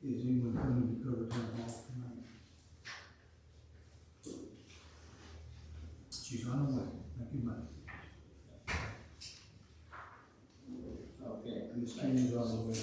Is anyone coming to cover town hall tonight? She's on her way. Thank you, Mike. Okay. Miss Kenny's on the way.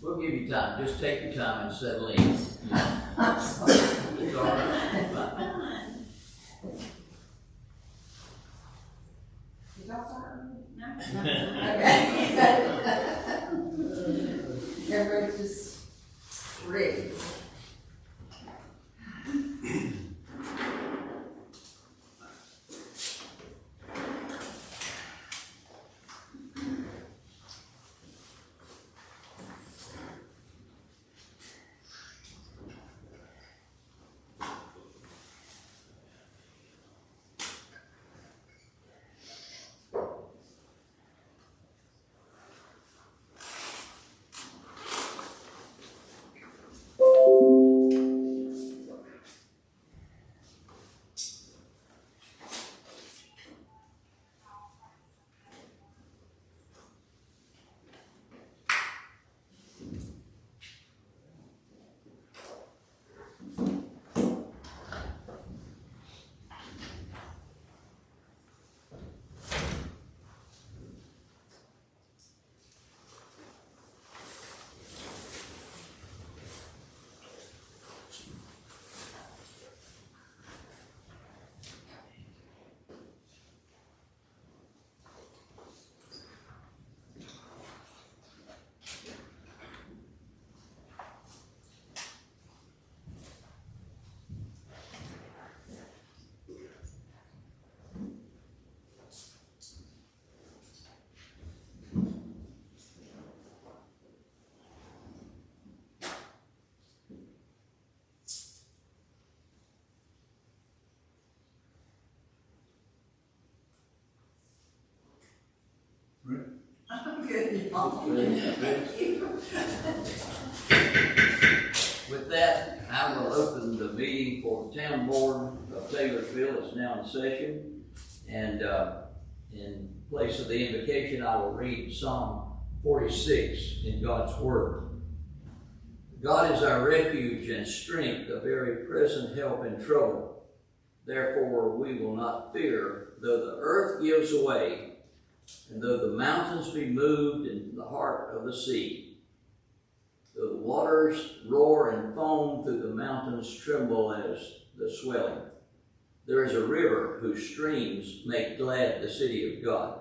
We'll give you time. Just take your time and settle in. I'm sorry. It's all right. Did y'all start? No. Okay. Everybody's just ready. I'm good. With that, I will open the meeting for the town board of Taylorsville. It's now in session. And in place of the invocation, I will read Psalm 46 in God's Word. God is our refuge and strength, a very present help in trouble. Therefore we will not fear, though the earth gives way, and though the mountains be moved in the heart of the sea, though the waters roar and foam through the mountains tremble as the swelling. There is a river whose streams make glad the city of God,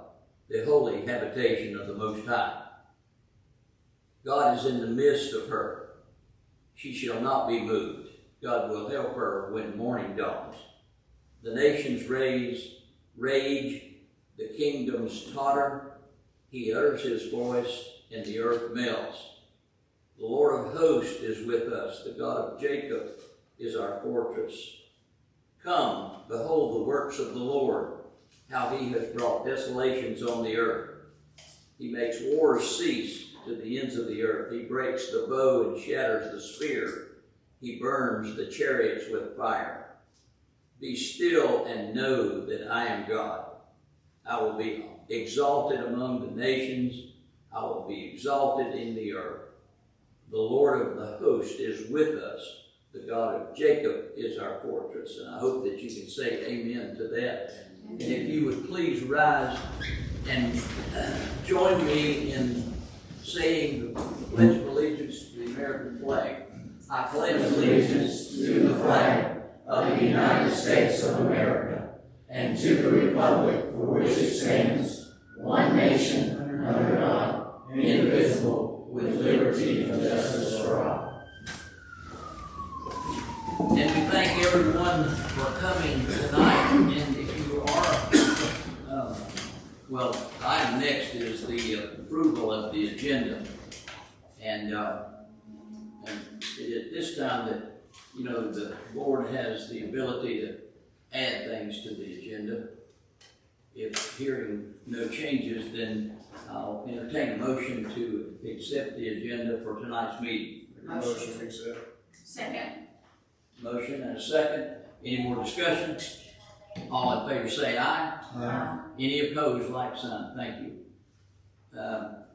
the holy habitation of the Most High. God is in the midst of her. She shall not be moved. God will help her when morning dawns. The nations rage, the kingdoms totter. He utters his voice, and the earth melts. The Lord of hosts is with us. The God of Jacob is our fortress. Come, behold the works of the Lord, how he has brought desolations on the earth. He makes wars cease to the ends of the earth. He breaks the bow and shatters the spear. He burns the chariots with fire. Be still and know that I am God. I will be exalted among the nations. I will be exalted in the earth. The Lord of the host is with us. The God of Jacob is our fortress. And I hope that you can say amen to that. And if you would please rise and join me in saying the Pledge of Allegiance to the American flag. I pledge allegiance to the flag of the United States of America and to the republic for which it stands, one nation, under God, indivisible, with liberty and justice for all. And we thank everyone for coming tonight. And if you are, the item next is the approval of the agenda. And at this time that, the board has the ability to add things to the agenda. If hearing no changes, then I'll entertain a motion to accept the agenda for tonight's meeting. Motion to accept. Second. Motion and a second. Any more discussion? All in favor say aye. Aye. Any opposed, like sign. Thank you.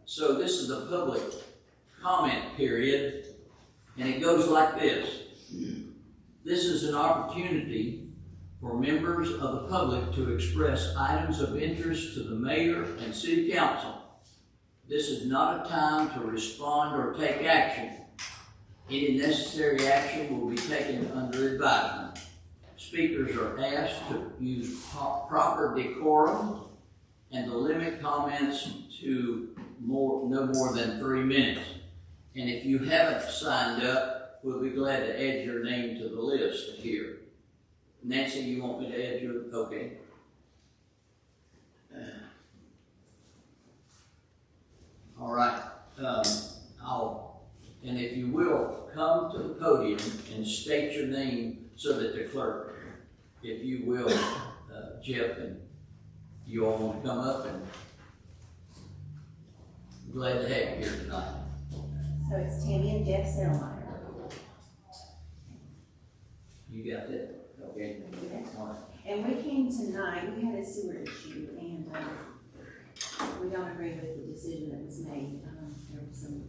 So this is the public comment period, and it goes like this. This is an opportunity for members of the public to express items of interest to the mayor and city council. This is not a time to respond or take action. Any necessary action will be taken under advisement. Speakers are asked to use proper decorum and to limit comments to no more than 3 minutes. And if you haven't signed up, we'll be glad to add your name to the list here. Nancy, you want me to add your, okay. All right, and if you will, come to the podium and state your name so that the clerk, if you will, Jeff, and you all want to come up, and I'm glad to have you here tonight. So it's Tammy and Jeff Selmeyer. You got that? Okay. All right. And we came tonight, we had a sewer issue, and we don't agree with the decision that was made. There were some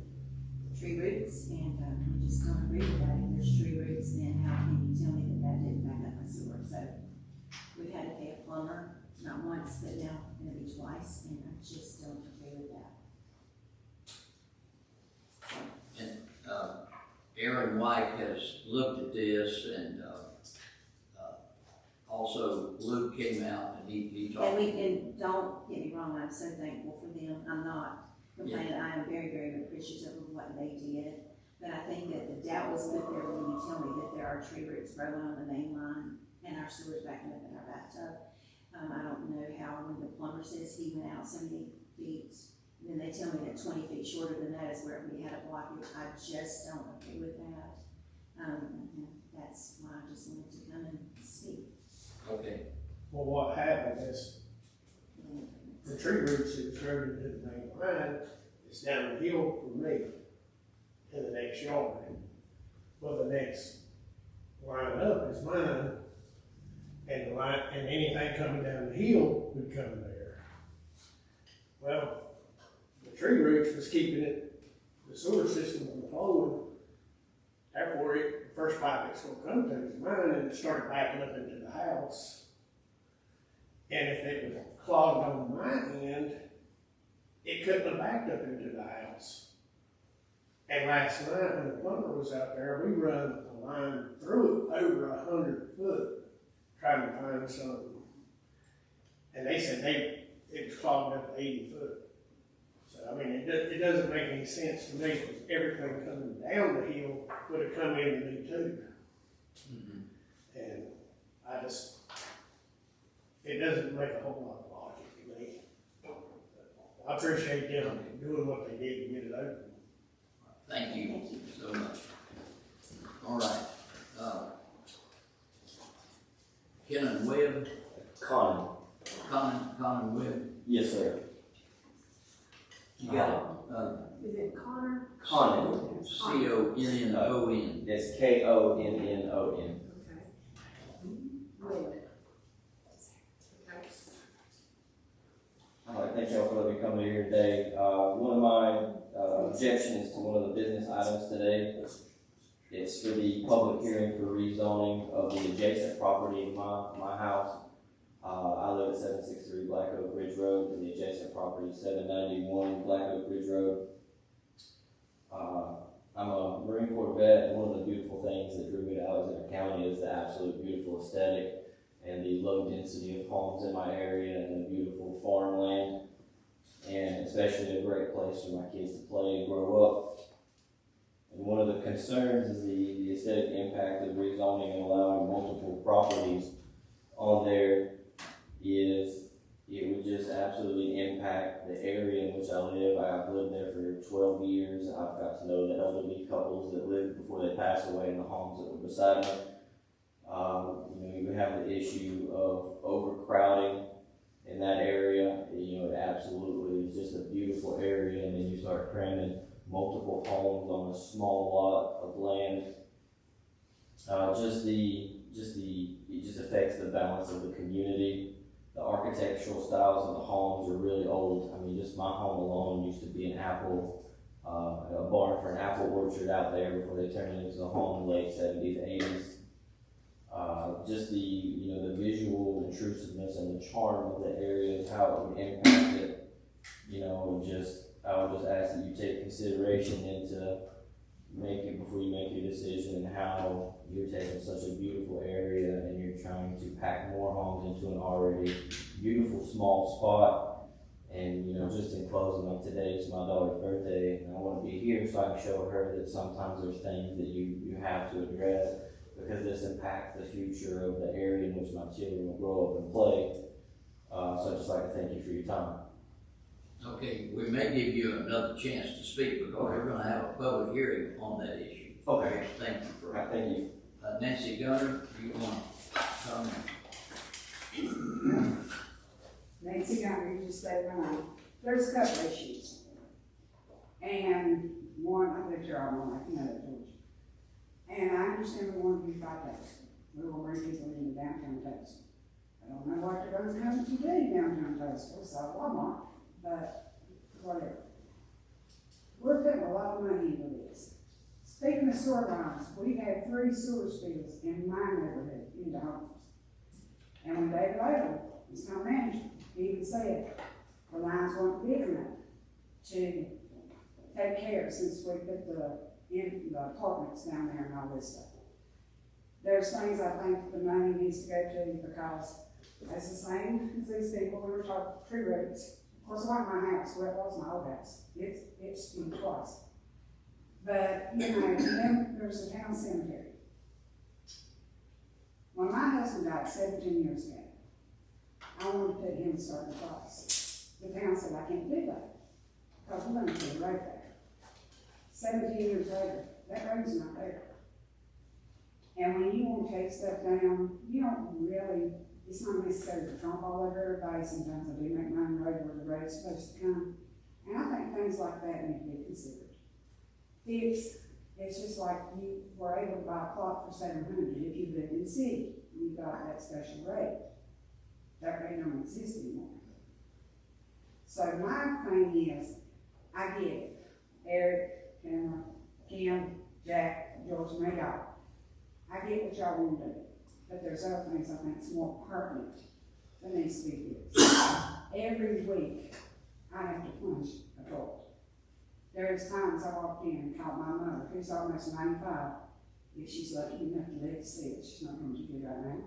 tree roots, and we just don't agree with that. If there's tree roots, then how can you tell me that that didn't back up my sewer? So we had to pay a plumber, not once, but now gonna be twice, and I just don't agree with that. And Aaron White has looked at this, and also Luke came out and he talked. And don't get me wrong, I'm so thankful for them. I'm not complaining. I am very, very appreciative of what they did. But I think that the doubt was put there when you tell me that there are tree roots growing on the main line and our sewer's backing up in our bathtub. I don't know how when the plumber says he went out so many feet, then they tell me that 20 feet shorter than that is where we had a blockage. I just don't agree with that. And that's why I just wanted to come and speak. Okay. Well, what happened is the tree roots that was growing into the main line is down the hill from me in the next yard. Well, the next line up is mine, and the line, and anything coming down the hill would come there. Well, the tree roots was keeping the sewer system from flowing. Therefore, the first pipe it's going to come to is mine, and it started backing up into the house. And if it was clogged on my end, it couldn't have backed up into the house. And last night, when the plumber was out there, we run a line through it over 100 foot, trying to find mine son. And they said it was clogged up 80 foot. So, I mean, it doesn't make any sense to me, because everything coming down the hill would have come in to do too. And it doesn't make a whole lot of logic to me. I appreciate them doing what they did to get it open. Thank you so much. All right, Kenan Webb, Conan. Conan Webb, Yes, sir. you got Is it Connor? Conan. C-O-N-N-O-N. That's Konnon. Okay. Webb. Okay. I'd like to thank y'all for letting me come here today. One of my objections to one of the business items today, it's for the public hearing for rezoning of the adjacent property in my house. I live at 763 Black Oak Ridge Road, and the adjacent property is 791 Black Oak Ridge Road. I'm a Marine Corps vet, and one of the beautiful things that drew me to Alexander County is the absolute beautiful aesthetic and the low density of homes in my area and the beautiful farmland, and especially a great place for my kids to play and grow up. And one of the concerns is the aesthetic impact of rezoning and allowing multiple properties on there is it would just absolutely impact the area in which I live. I've lived there for 12 years. I've got to know the elderly couples that lived before they passed away in the homes that were beside me. You have the issue of overcrowding in that area. It absolutely is just a beautiful area, and then you start cramming multiple homes on a small lot of land. It just affects the balance of the community. The architectural styles of the homes are really old. I mean, just my home alone used to be a barn for an apple orchard out there before they turned it into a home in the late 70s, 80s. Just the visual intrusiveness and the charm of the area is how it would impact it. I would just ask that you take consideration into before you make your decision, and how you're taking such a beautiful area and you're trying to pack more homes into an already beautiful small spot. And just in closing, today's my daughter's birthday, and I want to be here so I can show her that sometimes there's things that you have to address, because this impacts the future of the area in which my children will grow up and play. So I'd just like to thank you for your time. Okay, we may give you another chance to speak, because we're gonna have a public hearing on that issue. Okay. Thank you All right, thank you. Nancy Gunner, you want to comment? Nancy Gunner, you just stay around. There's a couple issues. And one, I bet you're all on like another, George. And I understand we want to be by Texas. We will bring people into downtown Texas. I don't know what they're going to come to do downtown Texas, so Walmart, but whatever. We're putting a lot of money into this. Speaking of sewer lines, we've had 3 sewer spills in my neighborhood into homes. And when David Latham was town manager, he even said the lines weren't big enough to take care, since we put the apartments down there and all this stuff. There's things I think the money needs to go to, because it's the same as these people who were talking tree roots. Of course, it wasn't my house, well, it was my old house. It's been twice. But, then there's the town cemetery. When my husband died 17 years ago, I wanted to put him a certain price. The town said, I can't do that, because we're gonna put a road there. 17 years later, that road's not there. And when you want to take stuff down, you don't really, it's not necessary to trump all over everybody. Sometimes I do make mine road where the road's supposed to come. And I think things like that need to be considered. It's just like you were able to buy a plot for $700 if you lived in the city. You got that special rate. That rate don't exist anymore. So my thing is, I get it. Eric, Cameron, Kim, Jack, George, and they all. I get what y'all want to do, but there's other things I think is more pertinent that needs to be fixed. Every week, I have to plunge a toilet. There's times I walked in and called my mother, who's almost 95, if she's lucky enough to live to see it. She's not going to do right now.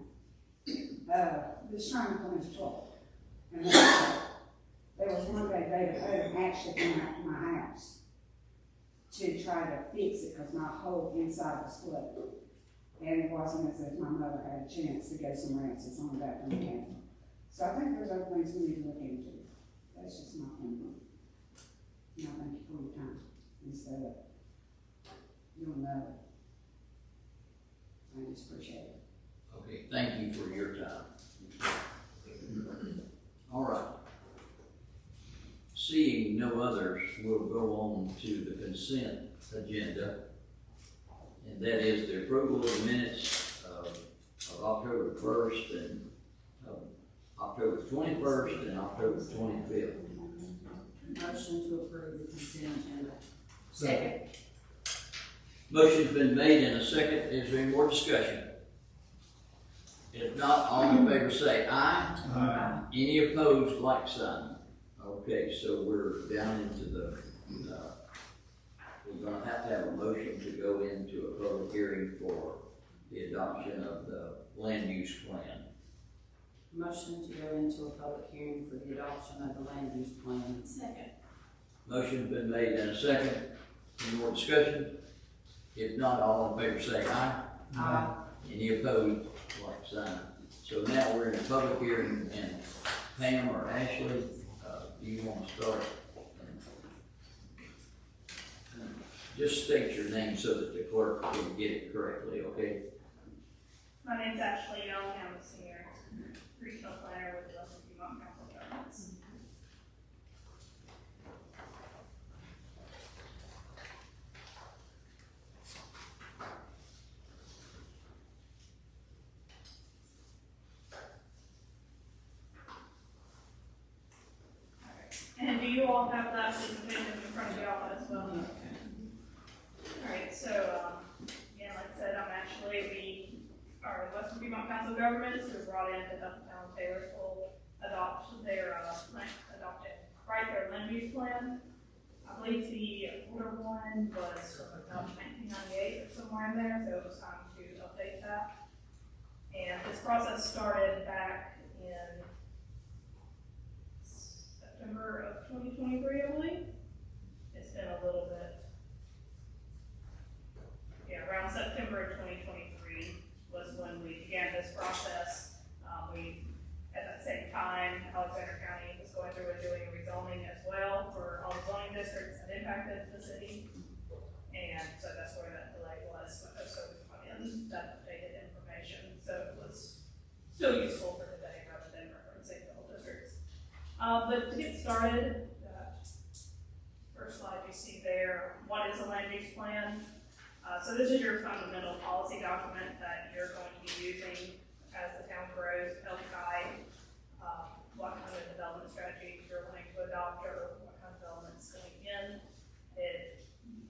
this trying to come as 12. And there was one day they actually came out to my house to try to fix it, because my whole inside was flooded. And it wasn't as if my mother had a chance to go somewhere else, it's on back from the county. So I think there's other things we need to look into. That's just my opinion. And I thank you for your time, instead of, you'll know it. I just appreciate it. Okay, thank you for your time. All right. Seeing no others, we'll go on to the consent agenda. And that is the approval of the minutes of October 1st and October 21st and October 25th. Motion to approve the consent agenda. Second. Motion's been made and a second. Is there any more discussion? If not, all in favor say aye. Aye. Any opposed, like sign. Okay, so we're down into the, we're gonna have to have a motion to go into a public hearing for the adoption of the land use plan. Motion to go into a public hearing for the adoption of the land use plan. Second. Motion's been made and a second. Any more discussion? If not, all in favor say aye. Aye. Any opposed, like sign. So now we're in a public hearing, and Pam or Ashley, do you want to start? Just state your name so that the clerk can get it correctly, okay? My name's Ashley Young, I'm a senior regional planner with the Western Piedmont Council of Governments. And do you all have that presentation in front of y'all as well? Alright, so, again, like I said, I'm Ashley. We are the Western Piedmont Council of Governments who were brought in to help the town of Taylorsville adopt their, write their land use plan. I believe the older one was from about 1998 or somewhere in there, so it was time to update that. And this process started back in September of 2023, I believe. It's been a little bit. Yeah, around September of 2023 was when we began this process. At that same time, Alexander County was going through and doing rezoning as well for all the zoning districts that impacted the city. And so that's where that delay was, so we put in that updated information. So it was still useful for today rather than referencing the old districts. But to get started, that first slide you see there, what is a land use plan? So this is your fundamental policy document that you're going to be using as the town grows, to help guide what kind of development strategy you're wanting to adopt or what kind of development's going in. It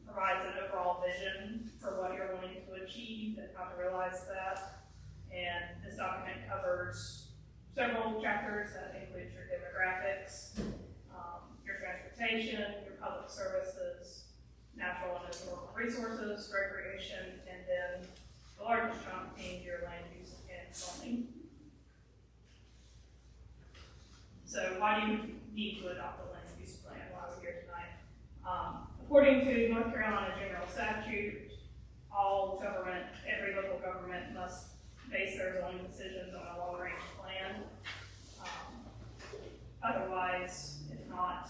provides an overall vision for what you're wanting to achieve and how to realize that. And this document covers several chapters that include your demographics, your transportation, your public services, natural and historical resources, recreation, and then the largest chunk being your land use and zoning. So why do you need to adopt a land use plan? Why we're here tonight? According to North Carolina General Statute, all government, every local government must base their zoning decisions on a long-range plan. Otherwise, if not,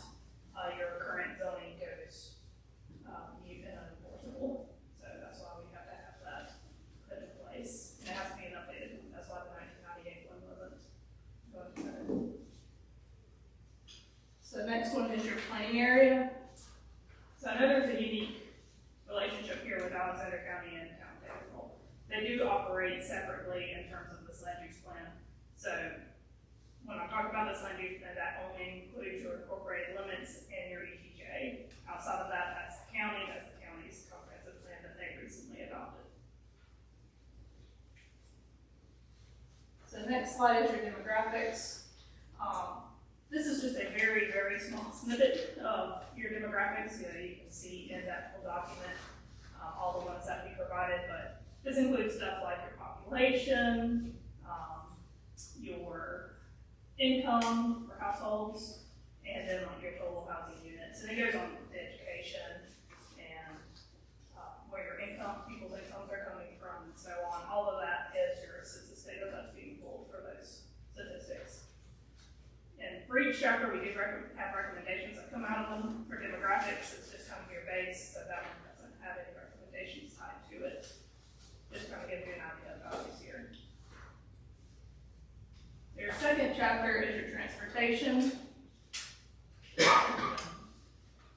your current zoning goes mute and unenforceable. So that's why we have to have that put in place. And it has to be an updated one. That's why the 1998 one wasn't going to. So the next one is your planning area. So I know there's a unique relationship here with Alexander County and Town of Taylorsville. They do operate separately in terms of this land use plan. So when I talk about this land use plan, that only includes your incorporated limits and your ETJ. Outside of that, that's the county's comprehensive plan that they recently adopted. So the next slide is your demographics. This is just a very, very small snippet of your demographics. You can see in that full document all the ones that we provided, but this includes stuff like your population, income for households, and then like your total housing units. And it goes on to education and where your income, people's incomes are coming from, and so on. All of that is your census data that's being pulled for those statistics. And for each chapter, we do have recommendations that come out of them. For demographics, it's just kind of your base, so that one doesn't have any recommendations tied to it. Just kind of give you an idea of values here. Your second chapter is your transportation.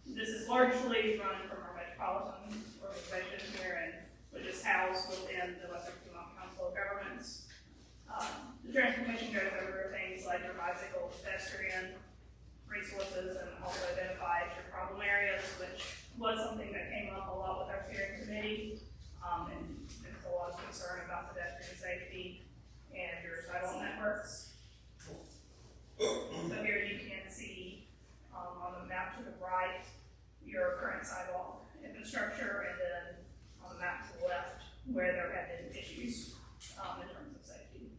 This is largely run from our metropolitan organization here, and which is housed within the Western Piedmont Council of Governments. The transportation goes over things like your bicycle, pedestrian resources, and also identifies your problem areas, which was something that came up a lot with our steering committee, and there's a lot of concern about pedestrian safety and your sidewalk networks. So here you can see on the map to the right your current sidewalk infrastructure, and then on the map to the left where there have been issues in terms of safety.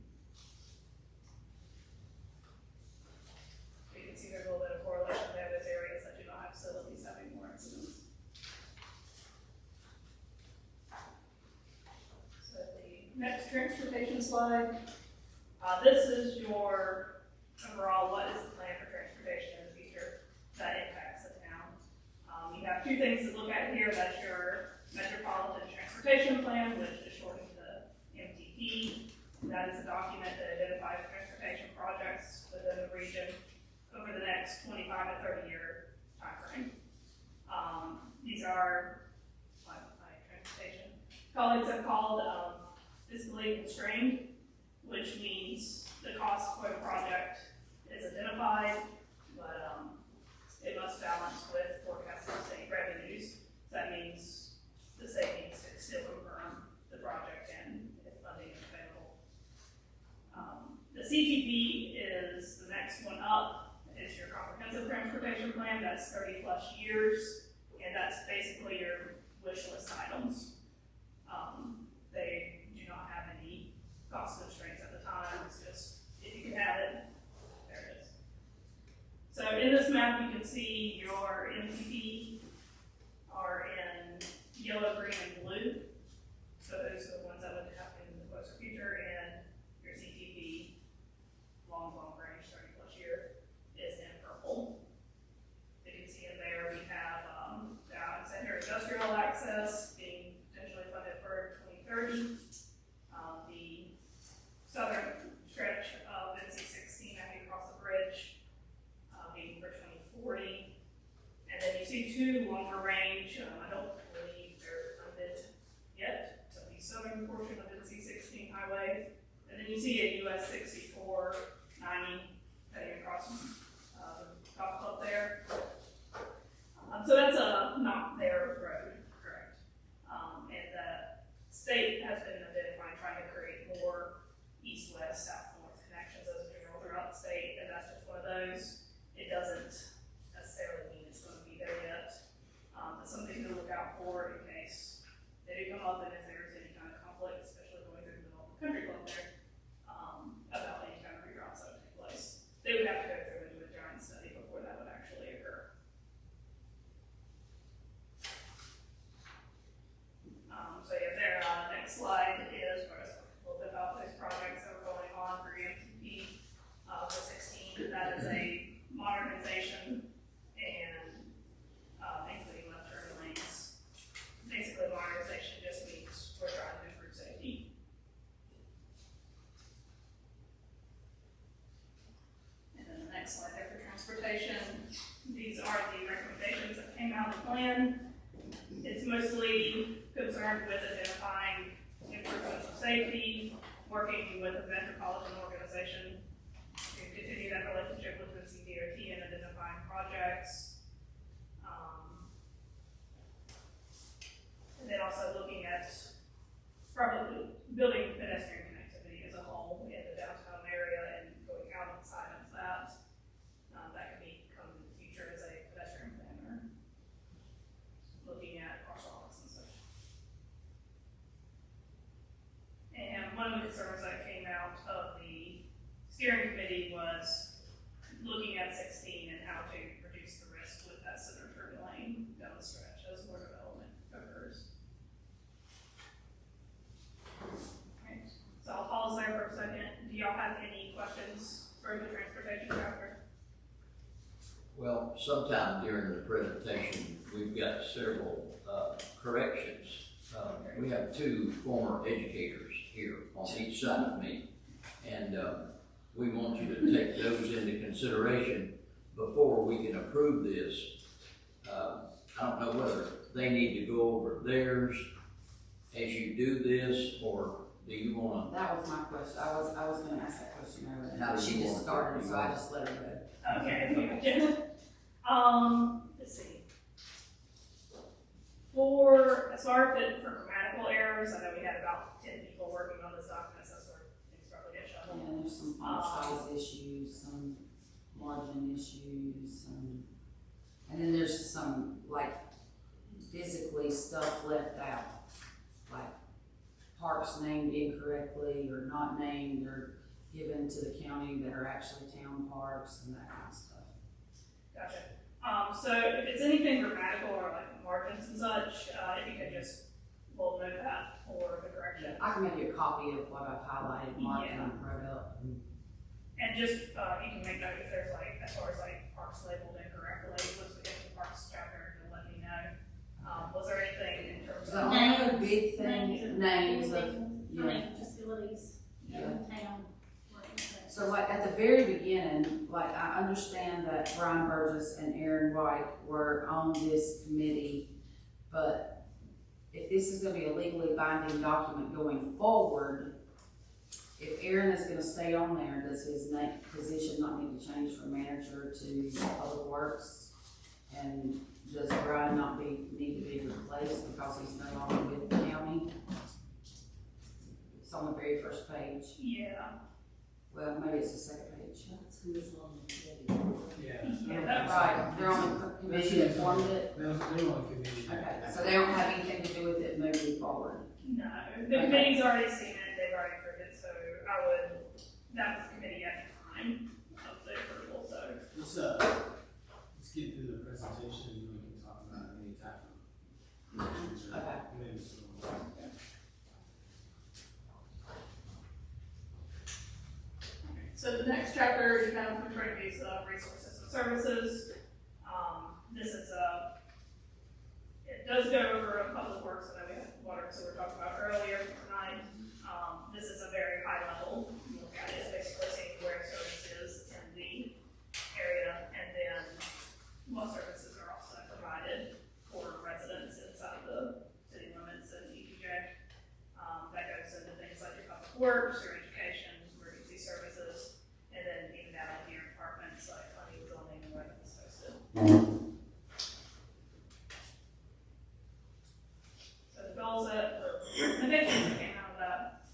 You can see there's a little bit of correlation there. There's areas that do not have facilities having more incidents. So the next transportation slide. This is your overall, what is the plan for transportation in the future that impacts the town. You have two things to look at here. That's your Metropolitan Transportation Plan, which is shortened to MTP. That is a document that identifies transportation projects within the region over the next 25 to 30 year time frame. These are what my transportation colleagues have called fiscally constrained, which means the cost for the project is identified, but it must balance with forecasted state revenues. So that means the state needs to still confirm the project and if funding is available. The CTP is the next one up, is your comprehensive transportation plan. That's 30 plus years, and that's basically your wish list items. They do not have any cost constraints at the time. It's just, if you can have it, there it is. So in this map, you can see your MTP are in yellow, green, and blue. So those are the ones that would happen in the closer future, and your CTP, long range, 30 plus year, is in purple. You can see in there we have center industrial access being potentially funded for 2030. The southern stretch of NC-16 after you cross the bridge being for 2040. And then you see two longer range. I don't believe they're funded yet. So the southern portion of NC-16 highway. And then you see a US 64 90 heading across the golf club there. So that's a not their road, correct? And the state has been identifying trying to create more east-west, south-north connections as a general throughout the state, and that's just one of those. It doesn't necessarily mean it's going to be there yet. It's something to look out for in case they do come up, and if there's any kind of conflict, especially going through the middle of the country club there, about any kind of reroutes that would take place. They would have to go through and do a giant study before that would actually occur. So yeah, there, next slide is where it's a little bit about those projects that are going on for MTP for 16. That is a modernization and including left turn lanes. Basically, modernization just means we're trying to improve safety. And then the next slide there for transportation. These are the recommendations that came out of the plan. It's mostly concerned with identifying improvements of safety, working with a metropolitan organization to continue that relationship with the CDOT and identifying projects. And then also looking at probably building pedestrian connectivity as a whole in the downtown area and going out outside of that. That could become in the future as a pedestrian planner. Looking at crosswalks and such. And one of the concerns that came out of the steering Well, sometime during the presentation, we've got several corrections. We have two former educators here on each side of me, and we want you to take those into consideration before we can approve this. I don't know whether they need to go over theirs as you do this, or do you wanna? That was my question. I was gonna ask that question earlier. How do She you just want to started, do so I that? just let her go. Okay, let's see. As far as for grammatical errors, I know we had about 10 people working on this document, so that's where things probably get shuffled. Yeah, there's some font size issues, some margin issues, and then there's some, like, physically stuff left out. Like parks named incorrectly or not named or given to the county that are actually town parks and that kind of stuff. Gotcha. So if it's anything grammatical or like margins and such, if you could just, we'll note that for the correction. I can make you a copy of what I've highlighted, marked, Yeah. and wrote up. And just, you can make note if there's like, as far as like parks labeled incorrectly, once we get to the parks chapter, you'll let me know. Was there anything in terms The of? only other big thing, names of, Facilities, Yeah. town. So like at the very beginning, like I understand that Brian Burgess and Aaron White were on this committee, but if this is gonna be a legally binding document going forward, if Aaron is gonna stay on there, does his position not need to change from manager to public works? And does Brian not need to be replaced because he's no longer with the county? It's on the very first page. Yeah. Well, maybe it's the second page. That's who's on the committee. Yeah, that's Right, they're on the committee that formed it. That's the only committee. Okay, so they don't have anything to do with it moving forward. No, the committee's already seen it, they've already approved it, so that was the committee at the time of the approval, so. Let's get through the presentation and we can talk about any type of issues or Okay. maybe some. So the next chapter is kind of referring to these resources and services. This is it does go over public works, and then we have water and sewer talked about earlier tonight. This is a very high level look at it, basically seeing where services in the area, and then what services are also provided for residents inside the city limits and EPJ. That goes into things like your public works, your education, emergency services, and then even down to your departments like planning, zoning, and where it's hosted. So the goals that, or recommendations that came out of that,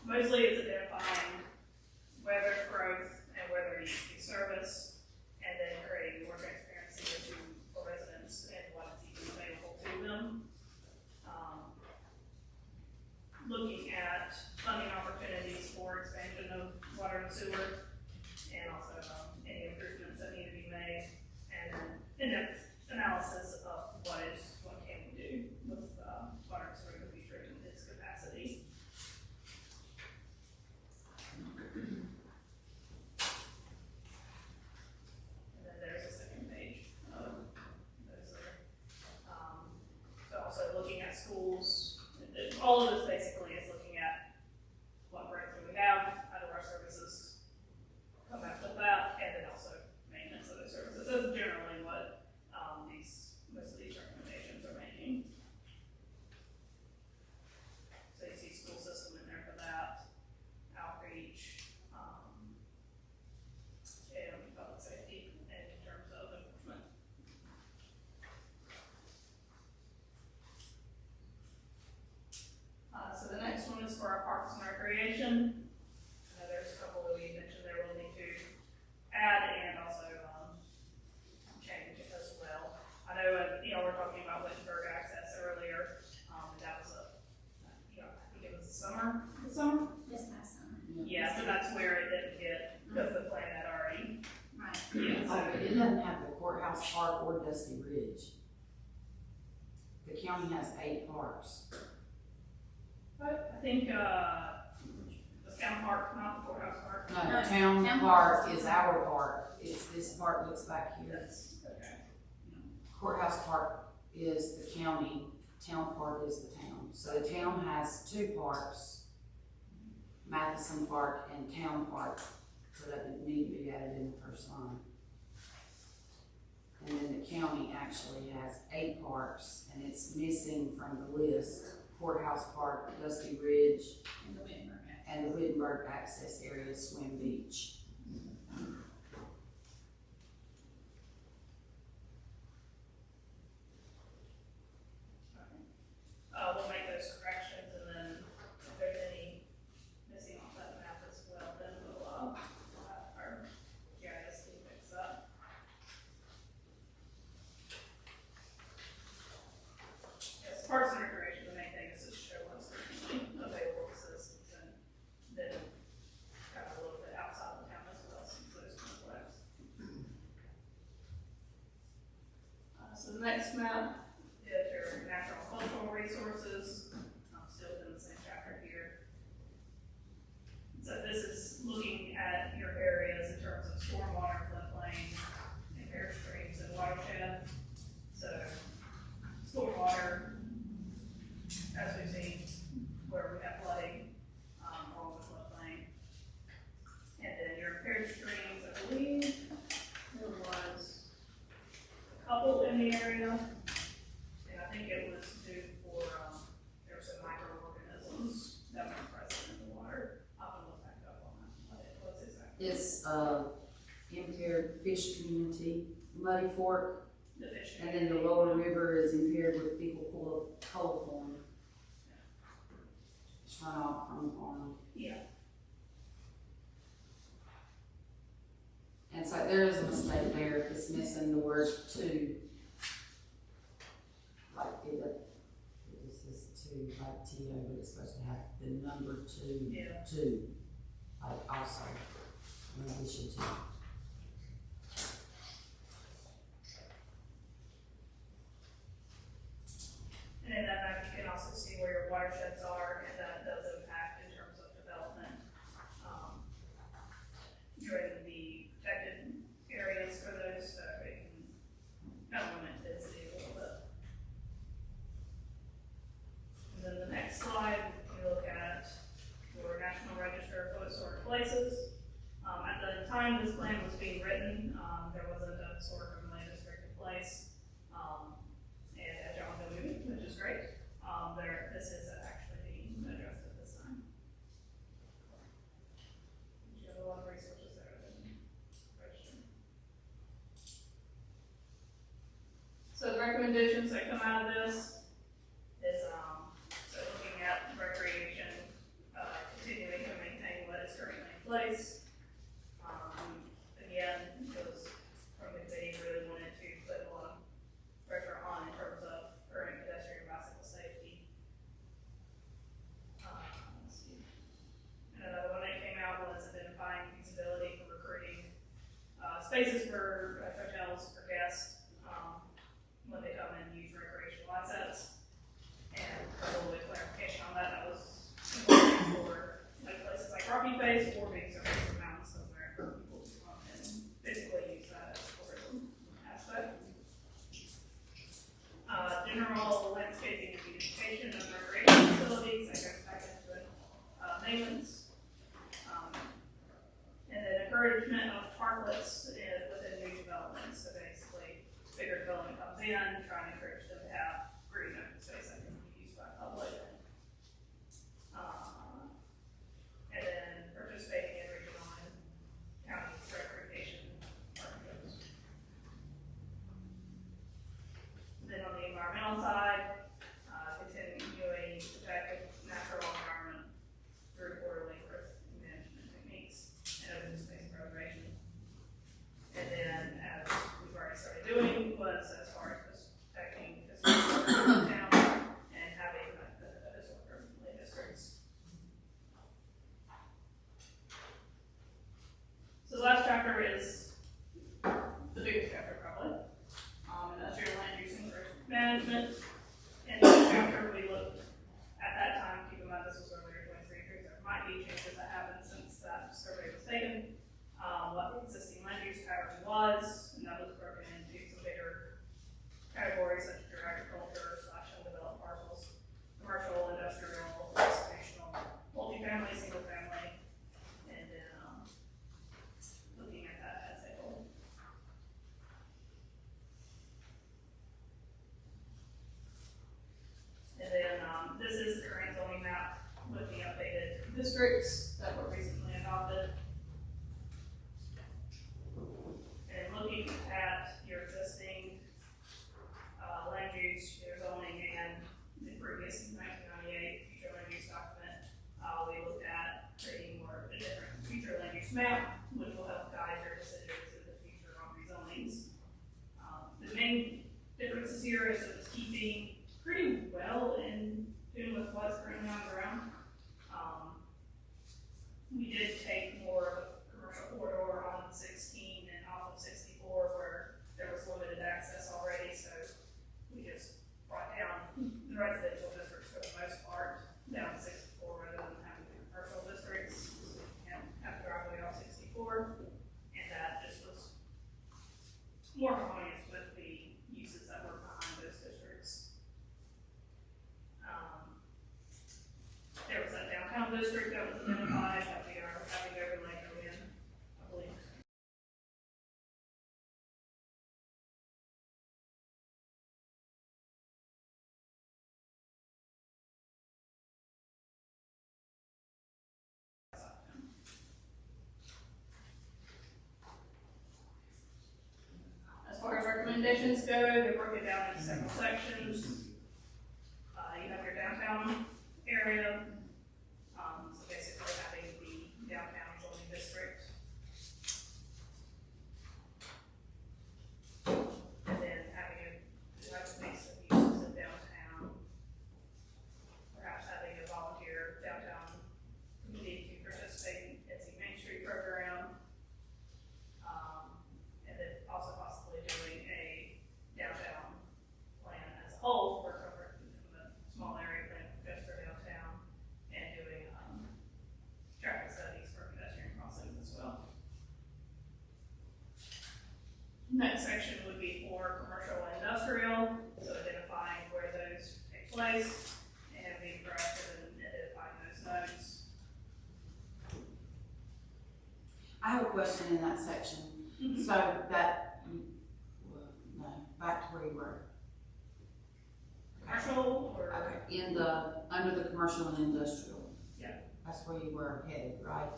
mostly it's identifying where there's growth and where there needs to be service, and then creating more transparency for residents and what is even available to them. Looking at funding opportunities for expansion of water and sewer, and also any improvements that need to be made, and then in-depth analysis of what can we do with water and sewer in the future in its capacity. And then there's a second page of those are, so also looking at schools. All of this basically is looking at what growth do we have, how do our services come back with that, and then also maintenance of those services. That's generally what most of these recommendations are making. So you see school system in there for that, outreach, and public safety in terms of enforcement. So the next one is for our parks and recreation. I know there's a couple that we mentioned there we'll need to add and also change as well. I know, we're talking about Wittenberg access earlier, and that was I think it was the summer? This past summer. Yeah, so that's where it didn't get, because the plan had already. Right. Yeah, Oh, but it doesn't have the courthouse park or Dusty Ridge. The county has 8 parks. but I think, the town park, not the courthouse park. No, town park is our park, it's this part that's back here. That's, okay. Courthouse Park is the county, town park is the town. So the town has two parks, Matheson Park and Town Park, so that would need to be added in the first line. And then the county actually has 8 parks, and it's missing from the list, Courthouse Park, Dusty Ridge, And the Windmer. and the Wittenberg Access Area, Swim Beach. We'll make those corrections, and then if there's any missing off that map as well, then we'll have our GIS team fix that. Yes, Parks and Recreation, the main thing is to show what's currently available to citizens, and then kind of a little bit outside of town as well, since there's conflicts. So the next map is your natural and cultural resources, still in the same chapter here. So this is looking at your areas in terms of stormwater, floodplain, impaired streams, and watershed. So stormwater, as we've seen, where we have flooding, along the floodplain. And then your impaired streams, I believe there was a couple in the area. And I think it was due for, there were some microorganisms that were present in the water. I'll have to look back up on that, what it was exactly. It's, impaired fish community, Muddy Fork, The fish. and then the lower river is impaired with fecal coliform. It's runoff from the farm. Yeah. And so there is a mistake there, it's missing the word "to." Like this is two, like T-O, but it's supposed to have the number 2, Yeah. 2, like also, in addition to. And in that map, you can also see where your watersheds are, and that does impact in terms of development. You're in the protected areas for those, so it can kind of limit density a little bit. And then the next slide, you look at your National Register of Historic Places. At the time this plan was being written, there wasn't a historic overlay district in place. And as y'all know, which is great. This is actually being addressed at this time. You have a lot of resources there that can register. So the recommendations that come out of this is, so looking at recreation, continuing to maintain what is currently in place. Again, because from the committee really wanted to put a lot of pressure on in terms of current pedestrian bicycle safety. Let's see. And another one that came out was identifying feasibility for recruiting spaces for hotels for guests when they come and use recreational assets. And a little bit of clarification on that, that was important for like places like Rocky Face or being surface of mountains somewhere for people to come and basically use that as a tourism aspect. General landscaping and beautification of recreation facilities, that goes back into it. Maintenance. And then encouragement of parklets within new developments. So basically, bigger development comes in, trying to encourage them to have green open space that can be used by public. And then participating in regional and county recreation partnerships. Then on the environmental side, continuing to protect the natural environment through quarterly risk management techniques and open space preservation. And then, as we've already started doing, was as far as protecting the town and having the historic overlay districts. So the last chapter is the biggest chapter probably, and that's your land use and management. In this chapter, we looked at that time, keep in mind this was earlier 23, there might be changes that happened since that survey was taken. What existing land use patterns districts that were recently adopted. And looking at your existing, land use, your zoning, and the previous 1998 future land use document, we looked at creating more, a different future land use map, which will help guide your decisions in the future on rezonings. The main differences here is it was keeping pretty well in tune with what's currently on the ground. We did take more of a commercial corridor on 16 and off of 64 where there was limited access already, so we just brought down the residential districts for the most part down to 64 rather than having the commercial districts. You know, have to drive away off 64, and that just was more harmonious with the uses that were behind those districts. There was a downtown district that was identified that we are having overlay go in, I believe. As far as recommendations go, they're broken down into several sections. You have your downtown area, so basically having the downtown zoning district. And then having a mix of uses in downtown. Perhaps having a volunteer downtown committee to participate in the Main Street program. And then also possibly doing a downtown plan as a whole for cover the small area plan just for downtown, and doing traffic studies for pedestrian crossings as well. Next section would be for commercial and industrial, so identifying where those take place and being proactive in identifying those nodes. I have a question in that section. So that, no, back to where you were. Commercial or? Okay, in the, under the commercial and industrial. Yeah. That's where you were headed, right?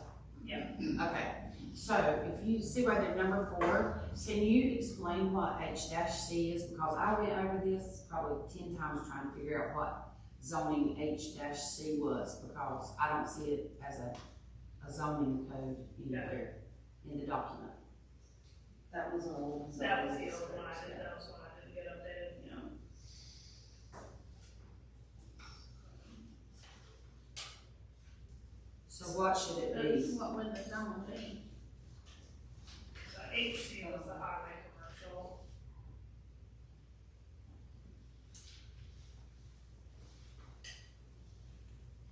Yeah. Okay, so if you see right there, number 4, can you explain what H-C is? Because I went over this probably 10 times trying to figure out what zoning H-C was, because I don't see it as a zoning code anywhere in the document. That was old. That was the old one I did, that was one I didn't get updated, you know. So what should it be? What would the zone be? So HC was the highway commercial.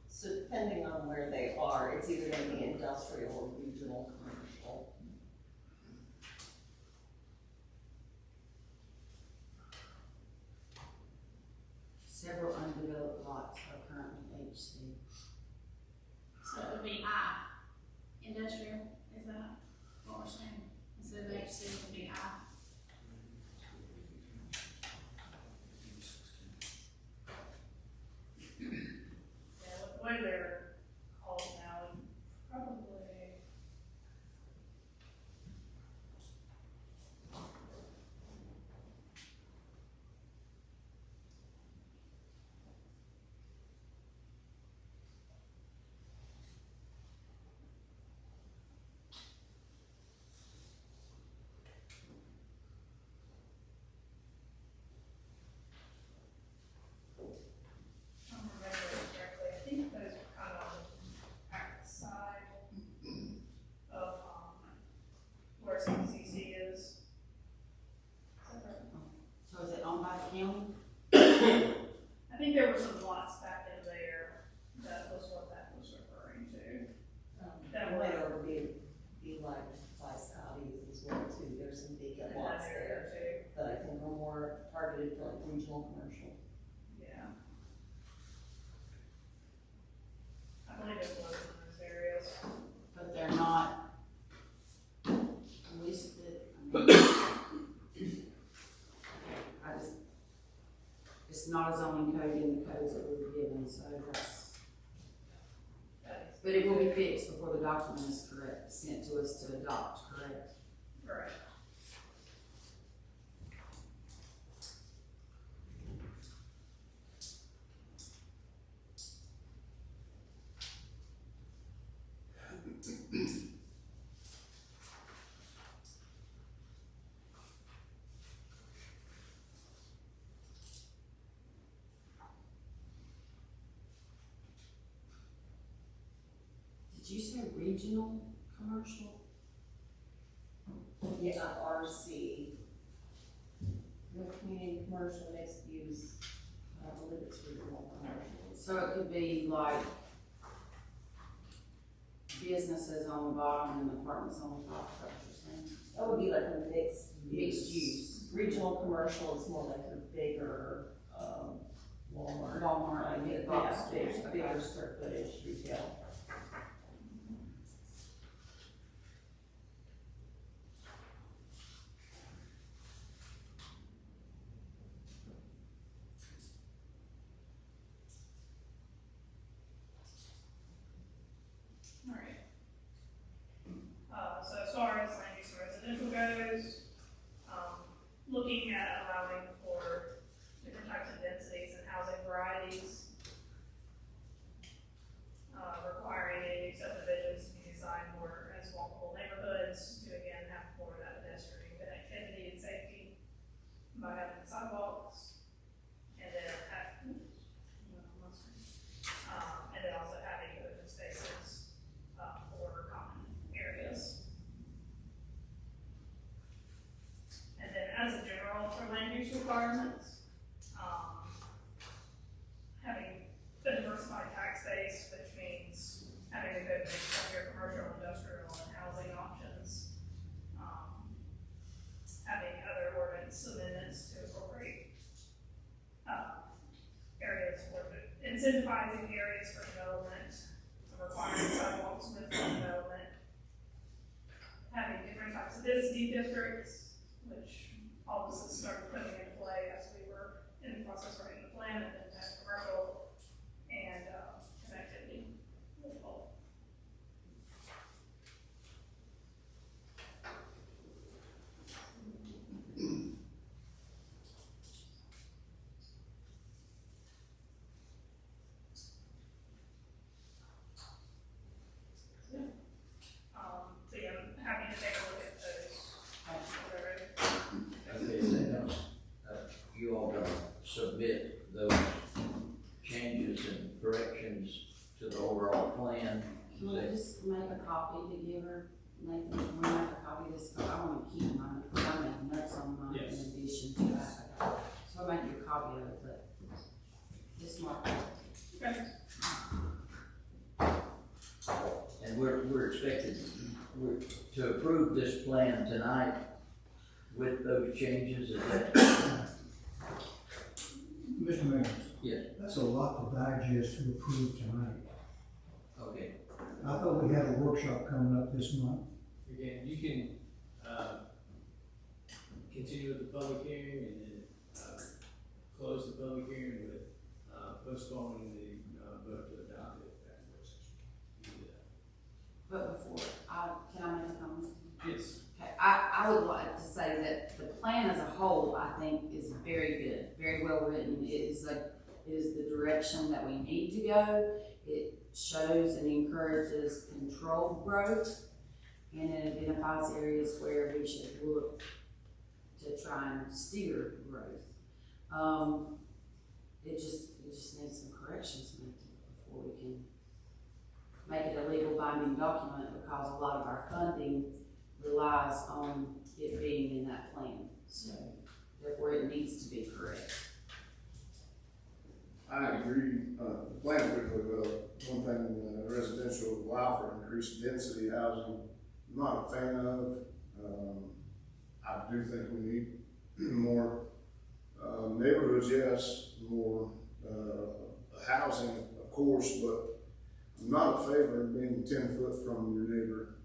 So depending on where they are, it's either gonna be industrial or regional commercial. Several undeveloped lots are currently HC. So it would be I, industrial, is that what we're saying? Instead of HC, it would be I. Yeah, with the way they're called now, probably. I don't remember correctly, I think those were kind of on the outside of, where CCC is. Is that right? So is it owned by the county? I think there were some lots back in there, that was what that was referring to. That Might were- over be like by Scotty's as well too, there's some big in lots that there area that I think are more targeted for like regional commercial. too, yeah. I believe it was in those areas. But they're not listed. I mean, I just, it's not a zoning code in the codes that we were given, so that's, That is But it will be fixed before the document is correct, sent to us to adopt, correct? Correct. Did you say regional commercial? Yeah, RC. The community commercial mixed use, I believe it's regional commercial. So it could be like businesses on the bottom and apartments on the top, is that what you're saying? That would be like a mixed use. Mixed use. Regional commercial is more like your bigger, Walmart. Walmart, Yeah, big box stores, bigger okay. square footage retail. Alright. So as far as land use residential goes, looking at allowing for different types of densities and housing varieties, requiring any new subdivisions to be designed more as walkable neighborhoods to again have more of that pedestrian connectivity and safety by having sidewalks, and then and then also having open spaces for common areas. And then as a general for land use requirements, having a diversified tax base, which means having a good mix of your commercial, industrial, and housing options. Having other ordinance amendments to incorporate areas for incentivizing areas for development, requiring sidewalks with development, having different types of density districts, which all this has started coming into play as we were in the process of writing the plan, and then have commercial and connectivity with both. So yeah, I'm happy to take a look at those. Okay, then, you all gonna submit those changes and corrections to the overall plan? Can we just make a copy to give her, Nathan, can we make a copy of this, I wanna keep mine, because I make notes on mine in Yes. addition to that. So I'll make you a copy of it, but this mark. Okay. And we're expected to approve this plan tonight with those changes, is that? Mr. Mayor. Yes. That's a lot to digest to approve tonight. Okay, I thought we had a workshop coming up this month. Again, you can, continue with the public hearing and then, close the public hearing with, postponing the, vote to adopt it at the work session. You can do that. But before, can I make a comment? Yes. Okay, I would like to say that the plan as a whole, I think, is very good, very well written. It is the direction that we need to go. It shows and encourages controlled growth, and it identifies areas where we should look to try and steer growth. It just needs some corrections made before we can make it a legal binding document, because a lot of our funding relies on it being in that plan. So therefore it needs to be correct. I agree, the plan pretty well. One thing, residential allow for increased density housing, I'm not a fan of. I do think we need more, neighborhoods, yes, more, housing, of course, but I'm not a favor of being 10 foot from your neighbor.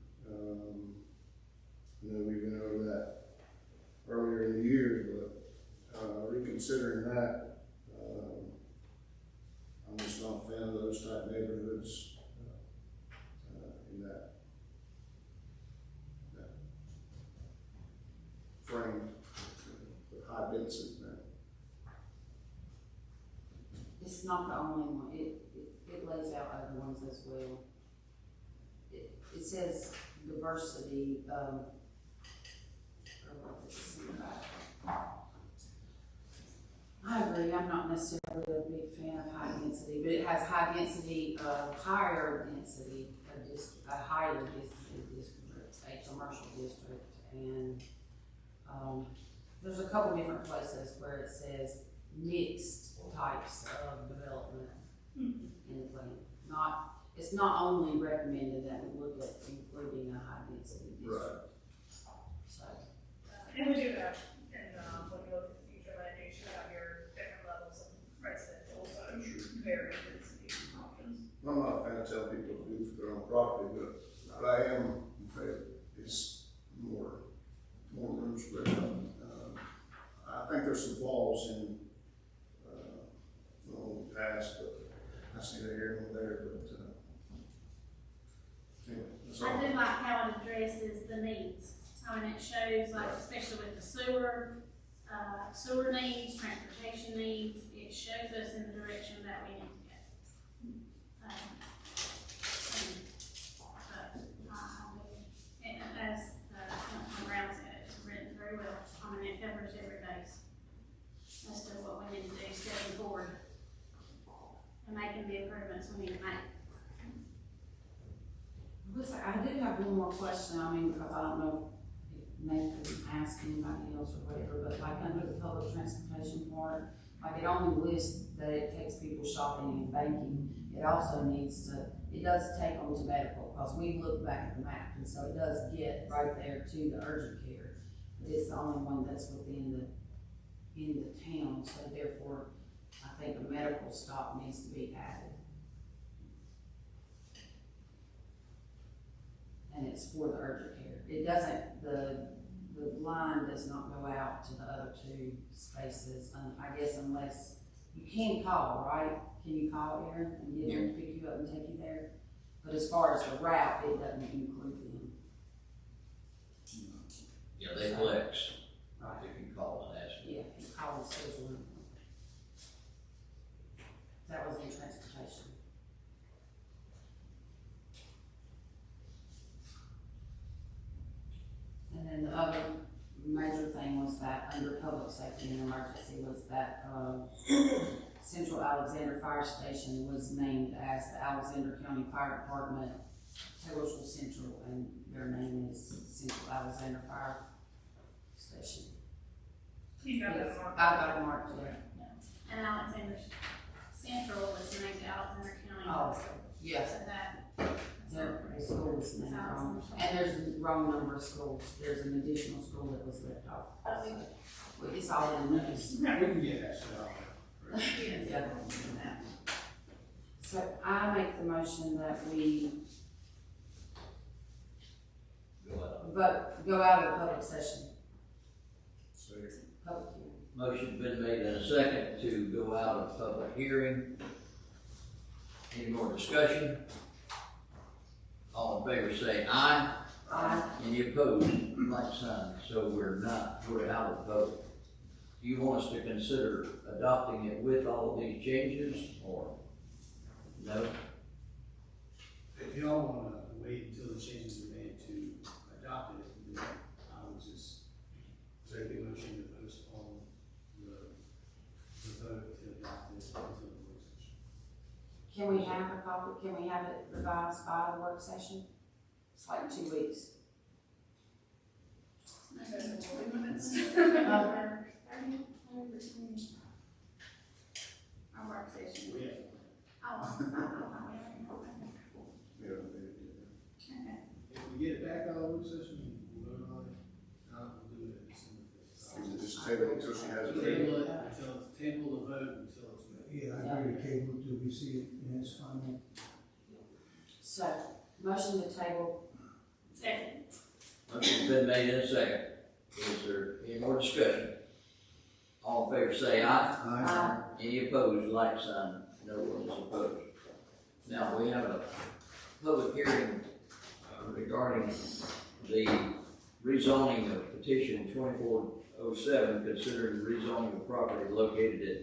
We went over that earlier in the year, but, reconsidering that, I'm just not a fan of those type neighborhoods. it's not the only one, it lays out other ones as well. It says diversity, or what is this in the back? I agree, I'm not necessarily a big fan of high density, but it has high density, higher density, a higher density district, a commercial district, and, there's a couple different places where it says mixed types of development in the plan. It's not only recommended that we look at including a high density district. Right. So, And we do have, and, when you look at the future land use, you have your different levels of residential, so very density options. I'm not a fan of telling people to do for their own property, but I am in favor is more room spread out. I think there's some flaws in, the past, but I see that here and there, but, anyway, that's all. I do like how it addresses the needs. I mean, it shows, like, especially with the sewer needs, transportation needs, it shows us in the direction that we need to go. And as Councilman Brown said, it's written very well. I mean, it covers every base as to what we need to do stepping forward and making the improvements we need to make. I do have one more question, I mean, because I don't know if Nathan asked anybody else or whatever, but like under the public transportation part, like it only lists that it takes people shopping and banking. It also needs to, it does take them to medical, because we look back at the map, and so it does get right there to the urgent care. But it's the only one that's within the town, so therefore, I think a medical stop needs to be added. And it's for the urgent care. It doesn't, the line does not go out to the other two spaces, I guess unless, you can call, right? Can you call Aaron and get him to pick you up and take you there? But as far as the route, it doesn't include them. Yeah, they flex, Right. if you call and ask. Yeah, if you call and schedule them. That was in transportation. And then the other major thing was that under public safety and emergency was that, Central Alexander Fire Station was named as the Alexander County Fire Department, Taylorsville Central, and their name is Central Alexander Fire Station. You got Yes, that marked. I got it marked, yeah. And Alexander Central is named Alexander County. Oh, yes. So that. The school was named wrong, and there's the wrong number of schools, there's an additional school that was left off. So, well, it's all in the news. We can get that shit off. Yeah. So I make the motion that we go out of the public session. Public hearing. Motion's been made and a second to go out of public hearing. Any more discussion? All in favor say aye. Aye. Any opposed, like sign, so we're not out of vote. Do you want us to consider adopting it with all of these changes, or no? If y'all wanna wait until the changes are made to adopt it, then I would just make a motion to postpone the vote to adopt it until the work session. Can we have a copy, can we have it revised by the work session? It's like 2 weeks. Our work session. Yeah. Oh. Yeah, If we get it back on the work session, we'll vote on it. We'll do it December 5th. just table it until she has it. Table it until, table the vote until it's ready. Yeah, I agree with Cable till we see it in its final. So, motion to table. Second. Motion's been made and a second. Is there any more discussion? All in favor say aye. Aye. Any opposed, like sign, no one is opposed. Now, we have a public hearing regarding the rezoning of petition 2407, considering rezoning of property located at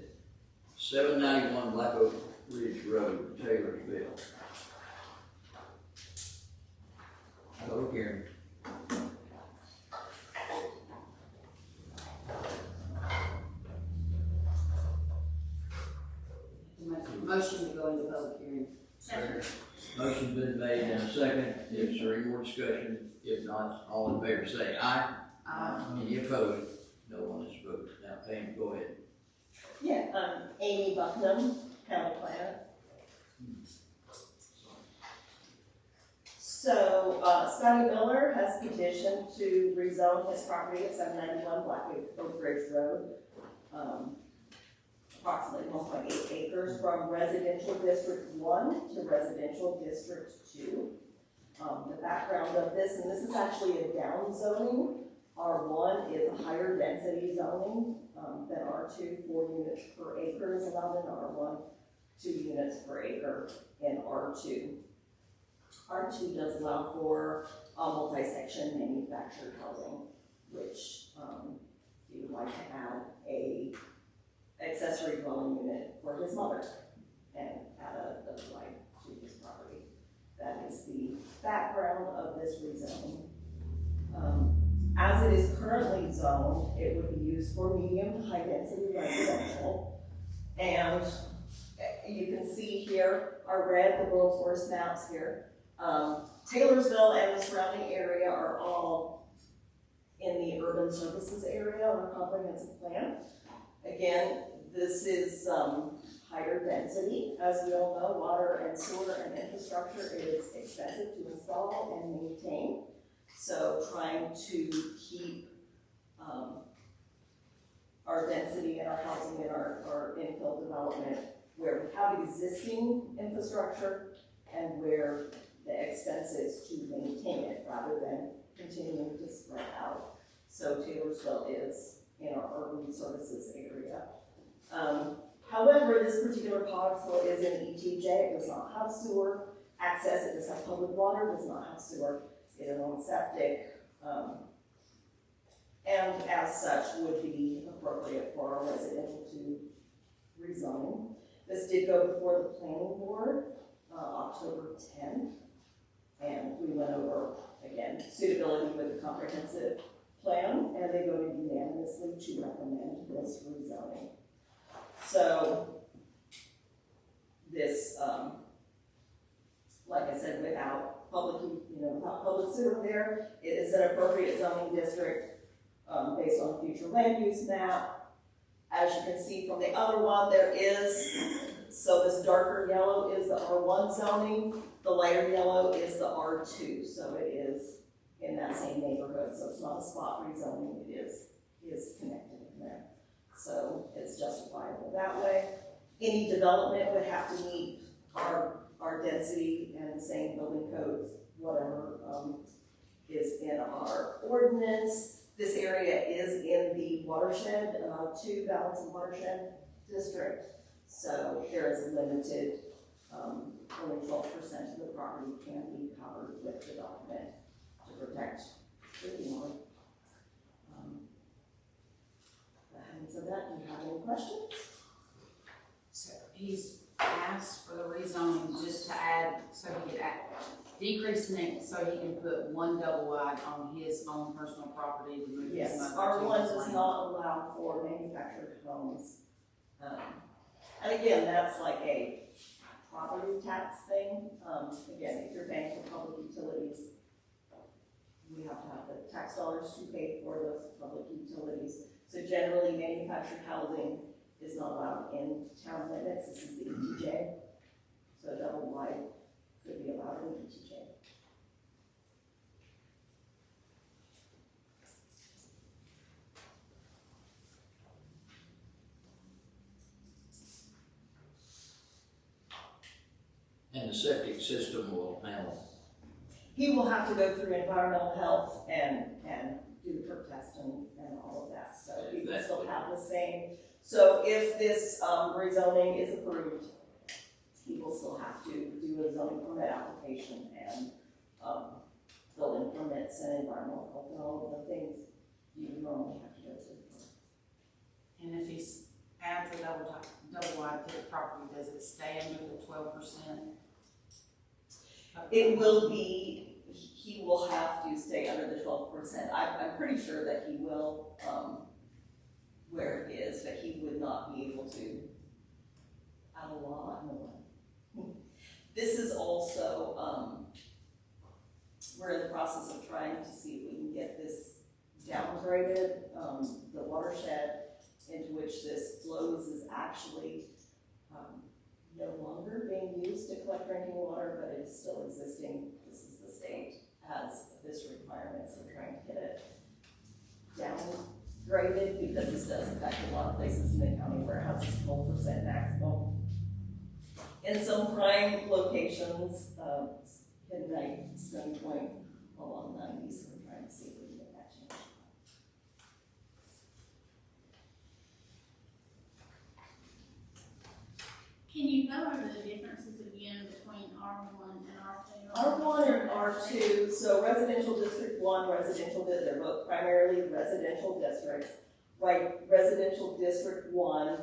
791 Black Oak Ridge Road, Taylorsville. Public hearing. Motion to go into public hearing. Second. Motion's been made and a second. Is there any more discussion? If not, all in favor say aye. Any opposed? No one is opposed. Now, Pam, go ahead. Yeah, Amy Bucknam, county planner. So, Scotty Miller has petitioned to rezone his property at 791 Black Oak Ridge Road, approximately 1.8 acres from residential district 1 to residential district 2. The background of this, and this is actually a down zoning. R1 is a higher density zoning than R2, 4 units per acre is allowed in R1, 2 units per acre in R2. R2 does allow for multi-section manufactured housing, which he would like to add a accessory dwelling unit for his mother and add a right to his property. That is the background of this rezoning. As it is currently zoned, it would be used for medium to high density residential. And you can see here, our red, the world's worst maps here. Taylorsville and the surrounding area are all in the urban services area on a comprehensive plan. Again, this is higher density. As we all know, water and sewer and infrastructure is expensive to install and maintain. So trying to keep our density and our housing and our infill development where we have existing infrastructure and where the expense is to maintain it rather than continuing to spread out. So Taylorsville is in our urban services area. However, this particular parcel is an ETJ. It does not have sewer access. It does have public water. It does not have sewer. It is on septic. And as such would be appropriate for our residential to rezoning. This did go before the planning board October 10th. And we went over, again, suitability with the comprehensive plan, and they voted unanimously to recommend this rezoning. So this, like I said, without without public sewer there, it is an appropriate zoning district based on the future land use map. As you can see from the other one, there is, so this darker yellow is the R1 zoning, the lighter yellow is the R2, so it is in that same neighborhood, so it's not a spot rezoning, it is connected in there. So it's justifiable that way. Any development would have to meet our density and the same building codes, whatever is in our ordinance. This area is in the watershed, 2 Balanced Watershed District. So there is a limited, only 12% of the property can be covered with development to protect the community. Having said that, do you have any questions? So he's asked for the rezoning just to add, so he could decrease it so he can put 1 double wide on his own personal property to move his Yes, mother to R1 his does land. not allow for manufactured homes. And again, that's like a property tax thing. Again, if you're paying for public utilities, we have to have the tax dollars to pay for those public utilities. So generally, manufactured housing is not allowed in town limits. This is the ETJ. So double wide could be allowed in the ETJ. And the septic system will handle. He will have to go through environmental health and do the perk test and all of that. So he will still have the same. So if this rezoning is approved, he will still have to do a zoning permit application and building permits and environmental health and all of the things you normally have to go through. And if he's adds a double wide to the property, does it stay under the 12%? It will be, he will have to stay under the 12%. I'm pretty sure that he will, where it is, but he would not be able to add a lot, no. This is also, we're in the process of trying to see if we can get this downgraded. The watershed into which this flows is actually no longer being used to collect drinking water, but it is still existing. This is the state has this requirement, so we're trying to get it downgraded because this does affect a lot of places in the county where it has this 12% maximum. In some prime locations, Midnight, Stone Point, along 90s, we're trying to see if we can get that changed. Can you go over the differences again between R1 and R2? R1 and R2, so residential district 1, they're both primarily residential districts. Right, residential district 1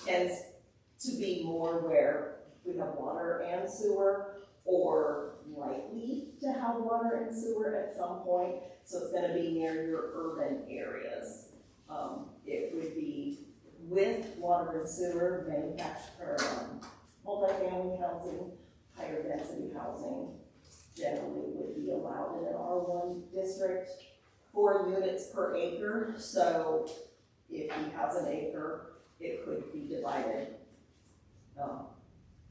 tends to be more where we have water and sewer, or likely to have water and sewer at some point, so it's gonna be near your urban areas. It would be with water and sewer, multifamily housing, higher density housing generally would be allowed in an R1 district. 4 units per acre, so if he has an acre, it could be divided.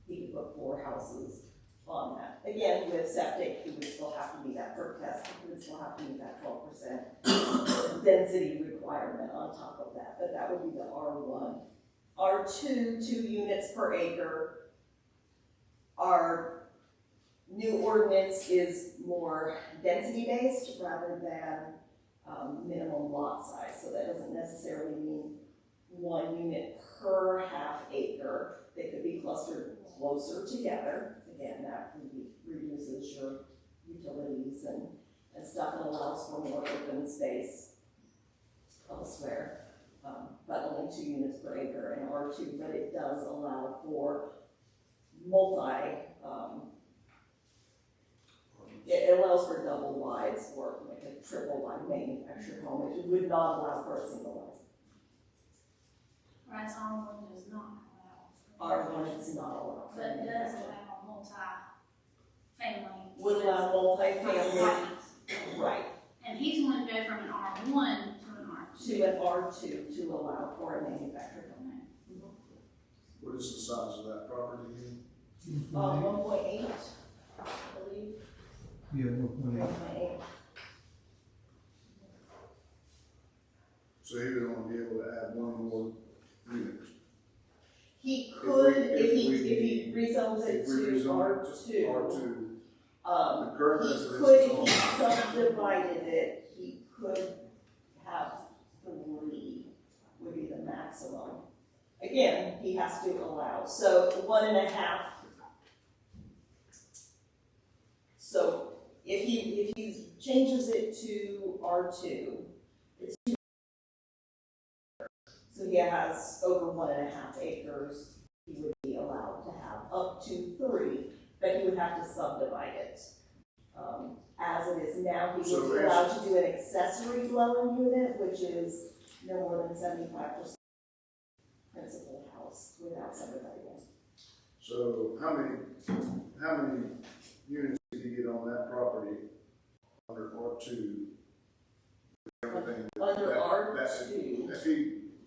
He could put 4 houses on that. Again, with septic, he would still have to meet that perk test, he would still have to meet that 12% density requirement on top of that, but that would be the R1. R2, 2 units per acre. Our new ordinance is more density based rather than minimum lot size, so that doesn't necessarily mean 1 unit per half acre. They could be clustered closer together. Again, that reduces your utilities and stuff and allows for more open space elsewhere. But only 2 units per acre in R2, but it does allow for it allows for double wides or like a triple wide manufactured home. It would not allow for a single wide. Whereas R1 does not allow. R1 is not allowed. But it does allow multi-family. Would allow multi-family, Right. right, And he's going to go from an R1 to an R2. to an R2 to allow for a manufactured home. What is the size of that property again? 1.8, I believe. Yeah, 1.8. 1.8. So he would only be able to add 1 more unit. He could, if he If rezones it If we to rezone it to R2. R2, the current He residence could, is if on. he subdivided it, he could have 3 would be the maximum. Again, he has to allow, so 1.5. So if he changes it to R2, it's 2. So he has over 1.5 acres, he would be allowed to have up to 3, but he would have to subdivide it. As it is now, he So would be allowed to do an accessory dwelling unit, which is no more than 75% principal house without subdividing it. So how many units did he get on that property under R2? Everything. Under that- R2. If he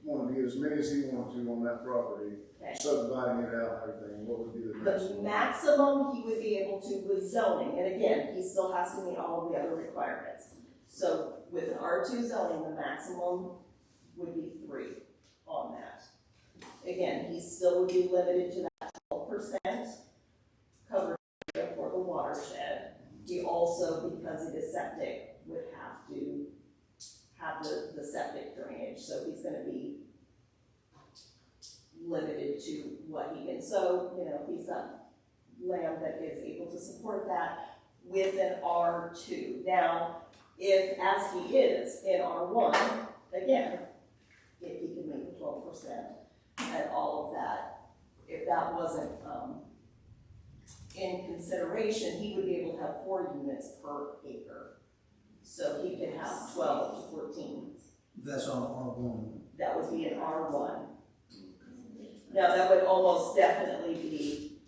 wanted to get as many as he wanted to on that property, Okay. subdividing it out and everything, what would be the The maximum? maximum he would be able to with zoning, and again, he still has to meet all of the other requirements. So with an R2 zoning, the maximum would be 3 on that. Again, he still would be limited to that 12% coverage area for the watershed. He also, because it is septic, would have to have the septic drainage, so he's gonna be limited to what he can. So, he's got land that is able to support that with an R2. Now, if, as he is in R1, again, if he could make the 12% and all of that. If that wasn't, in consideration, he would be able to have 4 units per acre. So he could have 12 to 14. That's on R1. That would be an R1. Now, that would almost definitely be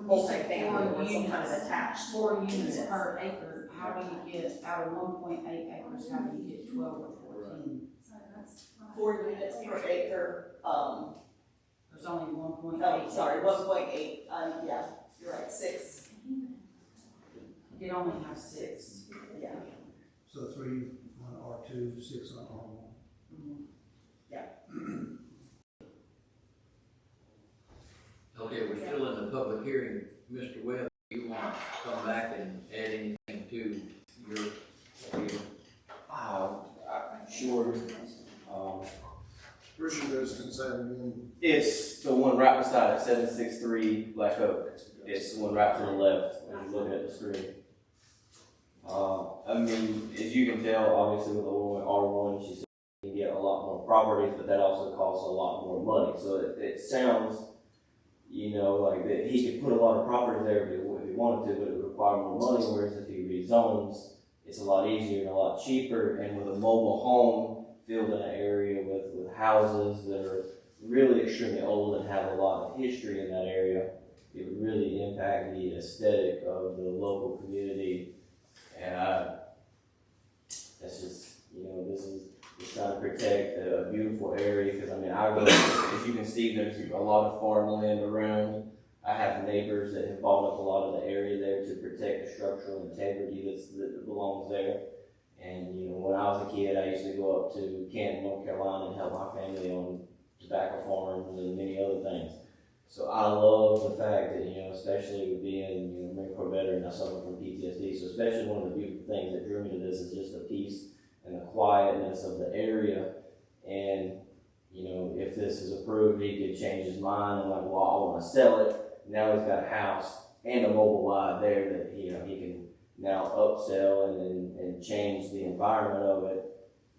multifamily or some kind of attached. 4 units per acre, how do you get, out of 1.8 acres, how do you get 12 or 14? So that's. 4 units per acre, There's only 1.8. oh, sorry, 1.8, yeah, you're right, 6, You can only have 6. yeah. So 3 on R2, 6 on R1. Okay, we're still in the public hearing. Mr. Webb, you want to come back and add anything to your appeal? Sure. Where's your residence at again? It's the one right beside it, 763 Black Oak. It's the one right to the left when you're looking at the screen. I mean, as you can tell, obviously with the R1, she said you can get a lot more properties, but that also costs a lot more money. So it sounds, you know, like that he could put a lot of property there if he wanted to, but it would require more money, whereas if he rezones, it's a lot easier and a lot cheaper. And with a mobile home filled in an area with houses that are really extremely old and have a lot of history in that area, it would really impact the aesthetic of the local community. And that's just, you know, this is just trying to protect a beautiful area, because I mean, I go, as you can see, there's a lot of farmland around. I have neighbors that have bought up a lot of the area there to protect the structural integrity that belongs there. And, you know, when I was a kid, I used to go up to Canton, North Carolina and help my family on tobacco farms and many other things. So I love the fact that, you know, especially with being, you know, Marine Corps veteran, I suffer from PTSD. So especially one of the beautiful things that drew me to this is just the peace and the quietness of the area. And, you know, if this is approved, he could change his mind and like, well, I want to sell it. Now he's got a house and a mobile Y there that, you know, he can now upsell and change the environment of it.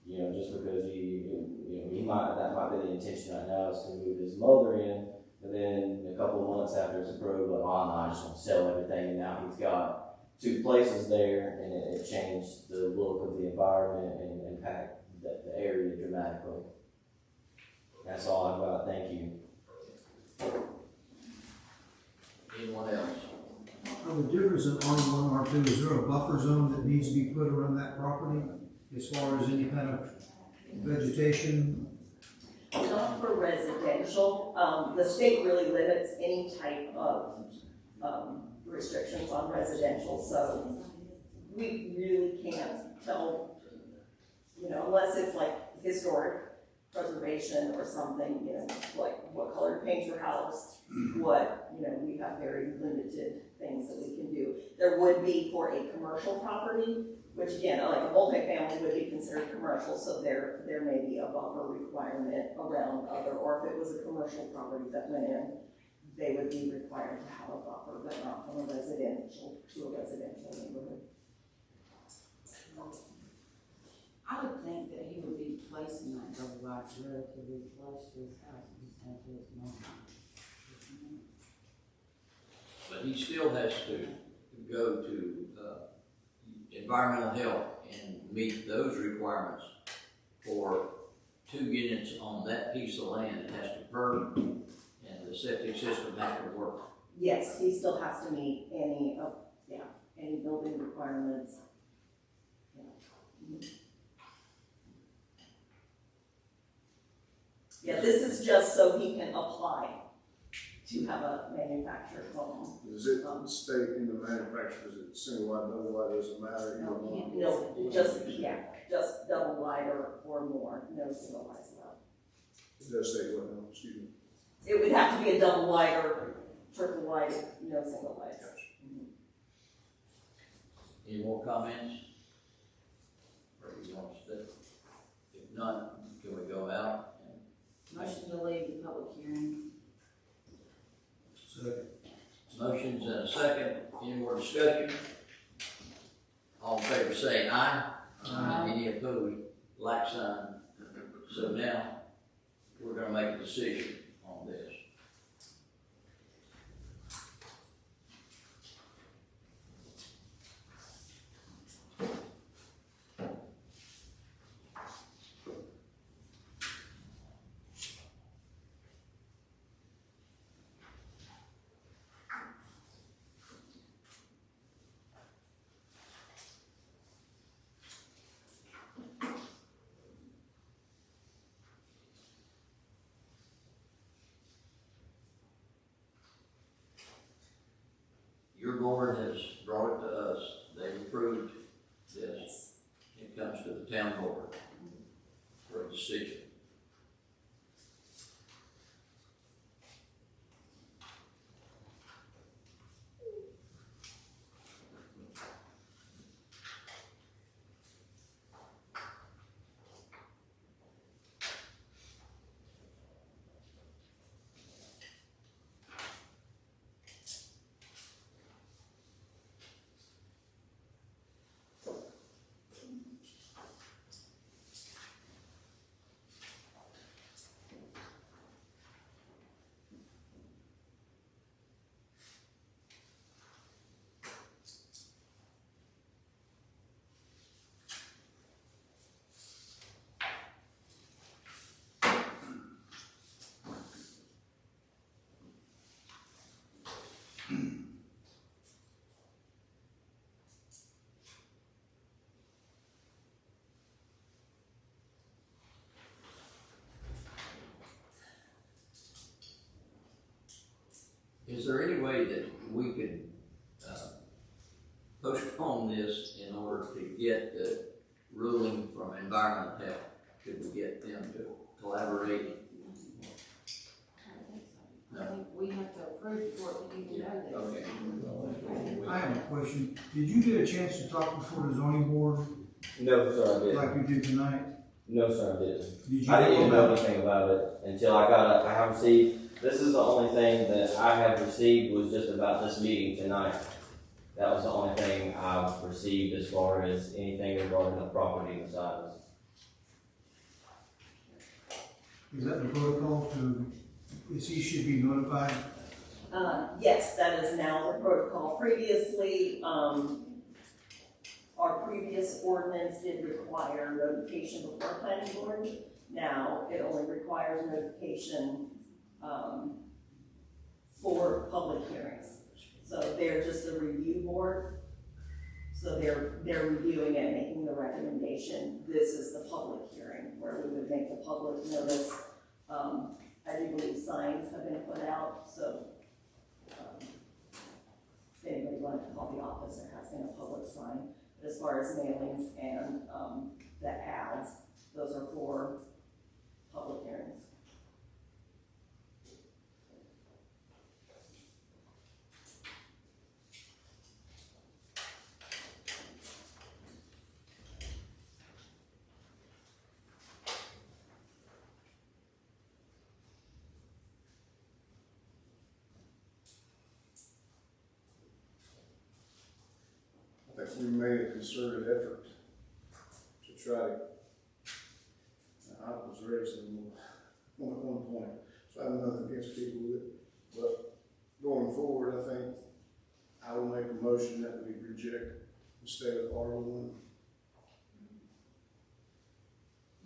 You know, just because that might be the intention right now is to move his mother in. But then a couple of months after it's approved, like, oh no, I just want to sell everything. And now he's got 2 places there, and it changed the look of the environment and impact the area dramatically. That's all I've got. Thank you. Anyone else? The difference in R1, R2, is there a buffer zone that needs to be put around that property as far as any kind of vegetation? Not for residential. The state really limits any type of restrictions on residential, so we really can't tell, you know, unless it's like historic preservation or something, you know, like what color to paint your house, what, you know, we have very limited things that we can do. There would be for a commercial property, which again, like a multifamily would be considered commercial, so there may be a buffer requirement around other, or if it was a commercial property that went in, they would be required to have a buffer, but not from a residential to a residential neighborhood. I would think that he would be placing that double wide relatively close to his house and to his mom. But he still has to go to environmental health and meet those requirements for 2 units on that piece of land. It has to perk, and the septic system has to work. Yes, he still has to meet any building requirements. Yeah, this is just so he can apply to have a manufactured home. Does it state in the manufacturer, is it single wide, double wide, doesn't matter? No, just double wide or more, no single wide allowed. It does say what, no, excuse me. It would have to be a double wide or triple wide, no single wide. Any more comments? Or you want to stay? If none, can we go out? Motion to leave the public hearing. Second. Motion's and a second. Any more discussion? All in favor say aye. Aye. Any opposed? Like sign. So now, we're gonna make a decision on this. Your board has brought it to us, they approved this, it comes to the town board for a decision. Is there any way that we could postpone this in order to get the ruling from Environmental Health? Could we get them to collaborate? I think we have to approve before we even know this. Okay. I have a question. Did you get a chance to talk before the zoning board No, sir, I didn't. like you did tonight? No, sir, I didn't. Did you? I didn't even know anything about it until I have received, this is the only thing that I have received was just about this meeting tonight. That was the only thing I've received as far as anything regarding the property beside us. Is that the protocol is he should be notified? Yes, that is now the protocol. Previously, our previous ordinance did require notification before planning board. Now, it only requires notification, for public hearings. So they're just a review board. So they're reviewing it, making the recommendation. This is the public hearing where we would make the public notice. I do believe signs have been put out, so if anybody wanted to call the office, there has been a public sign. But as far as mailings and the ads, those are for public hearings. I think we made a concerted effort to try to, I was raised in one point, so I have nothing against people with it. But going forward, I think I will make a motion that we reject the state of R1.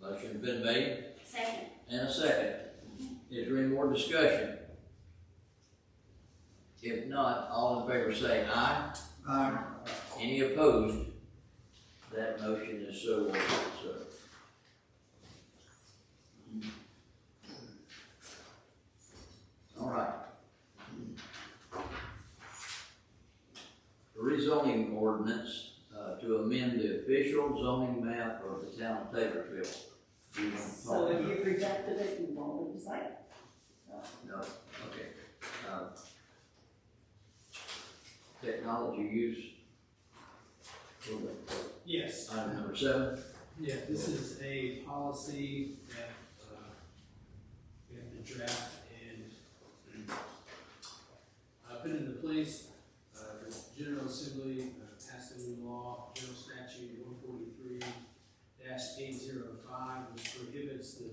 Motion's been made Second. and a second. Is there any more discussion? If not, all in favor say aye. Aye. Any opposed? That motion is so ordered, so. All right. The rezoning ordinance, to amend the official zoning map of the town of Taylorsville. Do you want to talk So if about it? you rejected it, you won't decide. No, okay. Technology use. Yes. Item number 7. Yeah, this is a policy that, we have to draft and, put into place, the General Assembly, passed a new law, General Statute 143-805, which prohibits the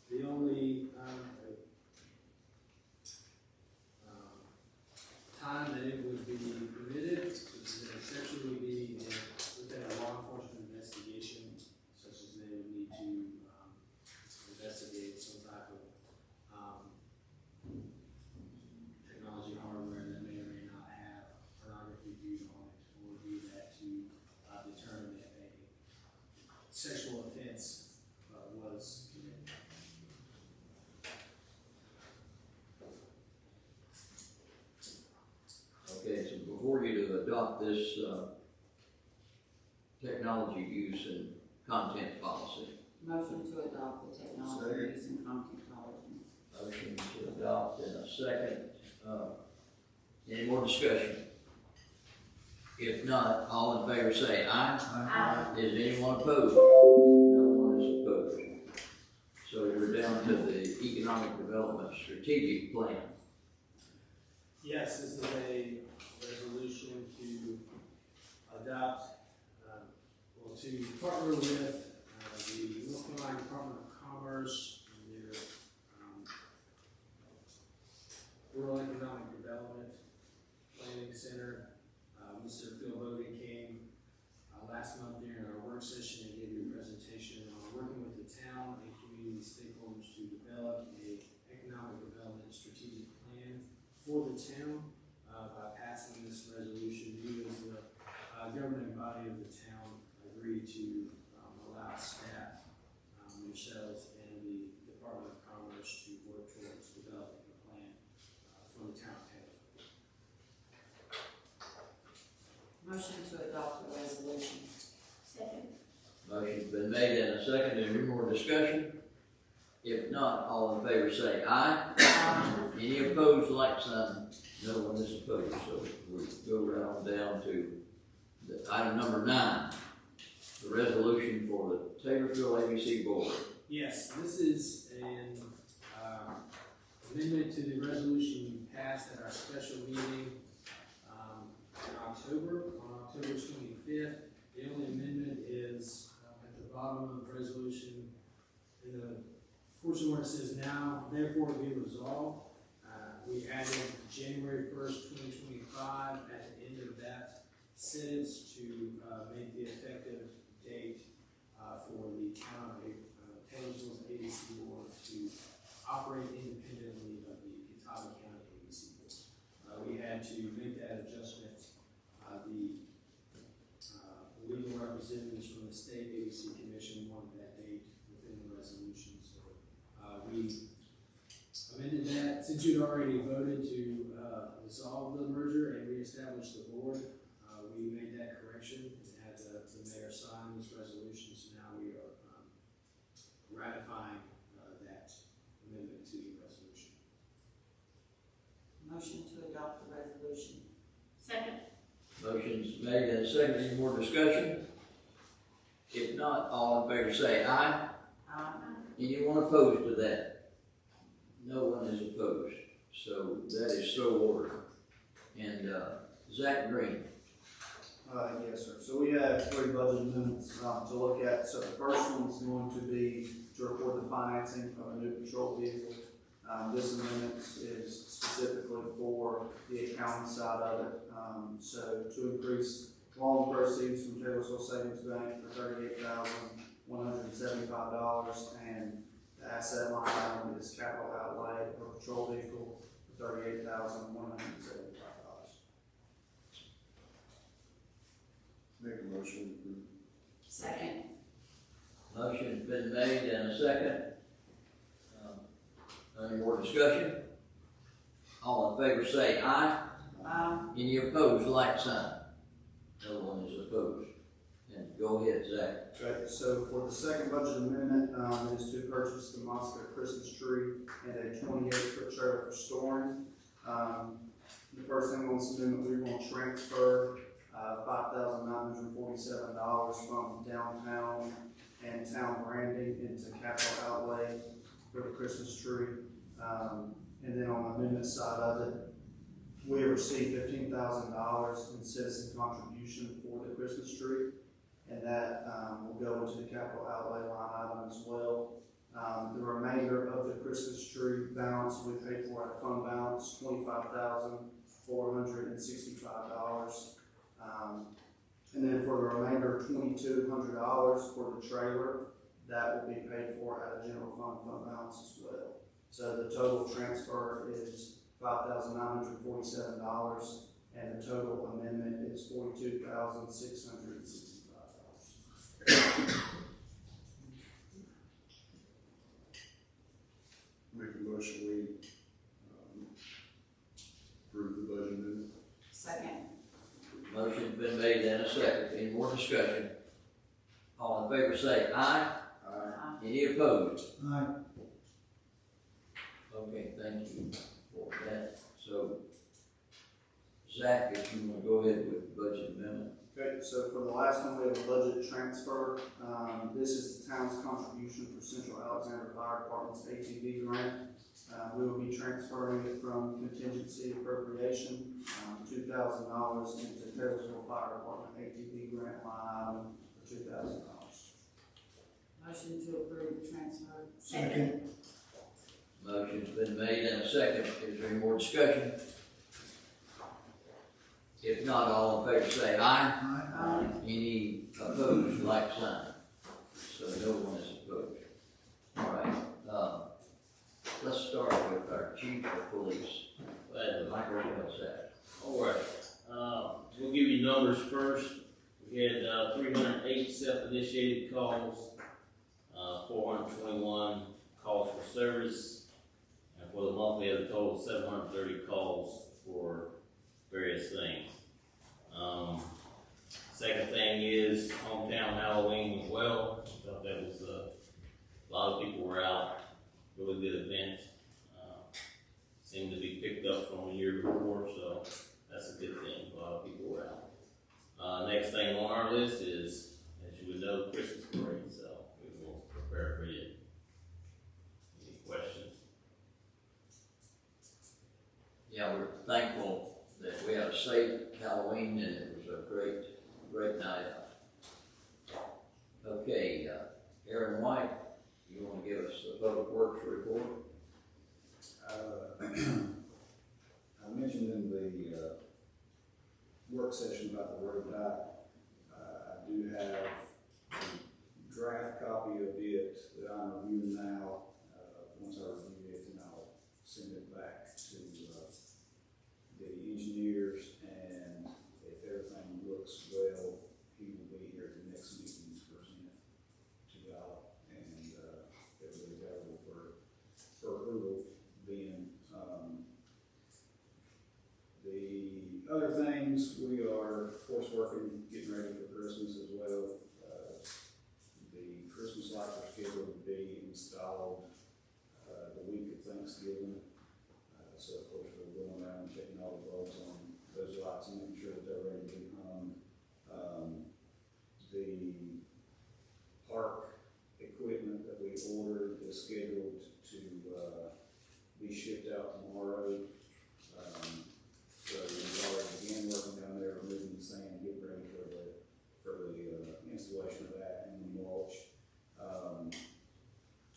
The only, time that it would be permitted, such as an exception, would be within a law enforcement investigation, such as they would need to, investigate some type of, technology hardware that may or may not have pornography viewed on it, or do that to, determine if a sexual offense, was committed. Okay, so before you to adopt this, technology use and content policy, Motion to adopt the technology use and content policy. motion to adopt in a second. Any more discussion? If not, all in favor say aye. Aye. Is anyone opposed? No one is opposed. So we're down to the economic development strategic plan. Yes, this is a resolution to adopt, to partner with, the North Carolina Department of Commerce and their, Rural Economic Development Planning Center. Mr. Phil Bogan came, last month during our work session and gave you a presentation on working with the town and community stakeholders to develop a economic development strategic plan for the town. By passing this resolution, you as the governing body of the town agree to allow staff, yourselves, and the Department of Commerce to work towards developing a plan for the town of Taylorsville. Motion to adopt the resolution. Second. Motion's been made and a second. Any more discussion? If not, all in favor say aye. Any opposed, like sign. No one is opposed. So we go right on down to item number 9, the resolution for the Taylorsville ABC Board. Yes, this is an amendment to the resolution we passed at our special meeting in October, on October 25th. The only amendment is at the bottom of the resolution, in the portion where it says now, therefore be resolved. We added January 1st, 2025 at the end of that sentence to make the effective date for the town of Taylorsville's ABC Board to operate independently of the Catawba County ABC Board. We had to make that adjustment. The legal representatives from the state ABC Commission wanted that date within the resolution, so we amended that. Since you'd already voted to dissolve the merger and reestablish the board, we made that correction and had the mayor sign this resolution, so now we are ratifying that amendment to the resolution. Motion to adopt the resolution. Second. Motion's made and second. Any more discussion? If not, all in favor say aye. Aye. Anyone opposed to that? No one is opposed. So that is so ordered. And Zach Green. Yes, sir. So we have 3 budget amendments to look at. So the first one is going to be to report the financing of a new patrol vehicle. This amendment is specifically for the accounting side of it. So to increase loan proceeds from Taylorsville Savings Bank for $38,175, and the asset line item is capital outlay for patrol vehicle for $38,175. Make a motion to approve. Second. Motion's been made and a second. Any more discussion? All in favor say aye. Aye. Any opposed, like sign. No one is opposed. And go ahead, Zach. Okay, so for the second budget amendment, is to purchase the Moscow Christmas tree and a 28-foot trailer for storing. The first thing on this amendment, we want to transfer $5,947 from downtown and town branding into capital outlay for the Christmas tree. And then on the amendment side of it, we received $15,000 in citizen contribution for the Christmas tree, and that will go into the capital outlay line item as well. The remainder of the Christmas tree balance we paid for at fund balance, $25,465. And then for the remainder, $2,200 for the trailer, that will be paid for at a general fund balance as well. So the total transfer is $5,947, and the total amendment is $42,665. Make a motion, we, approve the budget amendment. Second. Motion's been made and a second. Any more discussion? All in favor say aye. Aye. Any opposed? Aye. Okay, thank you for that. So, Zach, if you want to go ahead with the budget amendment. Okay, so for the last one, we have a budget transfer. This is the town's contribution for Central Alexander Fire Department's ATV grant. We will be transferring it from contingency appropriation, $2,000 into Taylorsville Fire Department ATV grant line item for $2,000. Motion to approve the transfer. Second. Motion's been made and a second. Is there any more discussion? If not, all in favor say aye. Aye. Any opposed, like sign. So no one is opposed. All right, let's start with our chief of police. Michael Millsap. All right, we'll give you numbers first. We had 308 self-initiated calls, 421 calls for service, and for the month we had a total of 730 calls for various things. Second thing is hometown Halloween as well. I thought that was a lot of people were out, really good event. Seemed to be picked up from the year before, so that's a good thing. A lot of people were out. Next thing on our list is, as you would know, Christmas parade, so we will prepare for you. Any questions? Yeah, we're thankful that we had a safe Halloween and it was a great night out. Okay, Aaron White, you want to give us the public works report? I mentioned in the work session about the road dock. I do have a draft copy of it that I'm reviewing now. Once I review it, then I'll send it back to the engineers, and if everything looks well, he will be here at the next meeting to present to y'all, and it will be available for approval then. The other things, we are of course working, getting ready for Christmas as well. The Christmas lights are scheduled to be installed the week of Thanksgiving. So of course we're going around and checking all the bulbs on those lights and making sure that they're ready to be hung. The park equipment that we ordered is scheduled to be shipped out tomorrow. So we've already began working down there, removing the sand, getting ready for the installation of that and the mulch.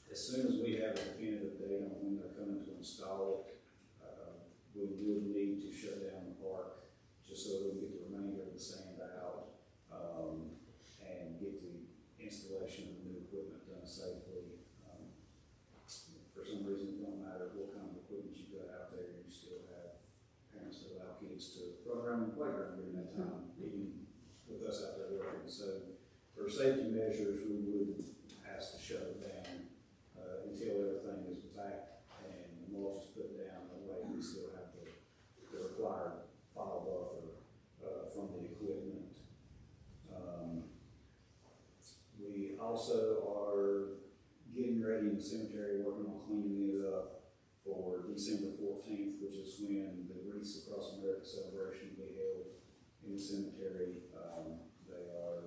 As soon as we have a definitive date on when they're coming to install it, we will need to shut down the park just so we can get the remainder of the sand out and get the installation of the new equipment done safely. For some reason, it don't matter what kind of equipment you got out there, you still have parents that allow kids to run around the playground during that time, even with us out there working. So for safety measures, we would ask to shut it down until everything is back and the mulch is put down. That way we still have the required file buffer from the equipment. We also are getting ready in the cemetery, working on cleaning it up for December 14th, which is when the Wreaths Across America celebration will be held in the cemetery. They are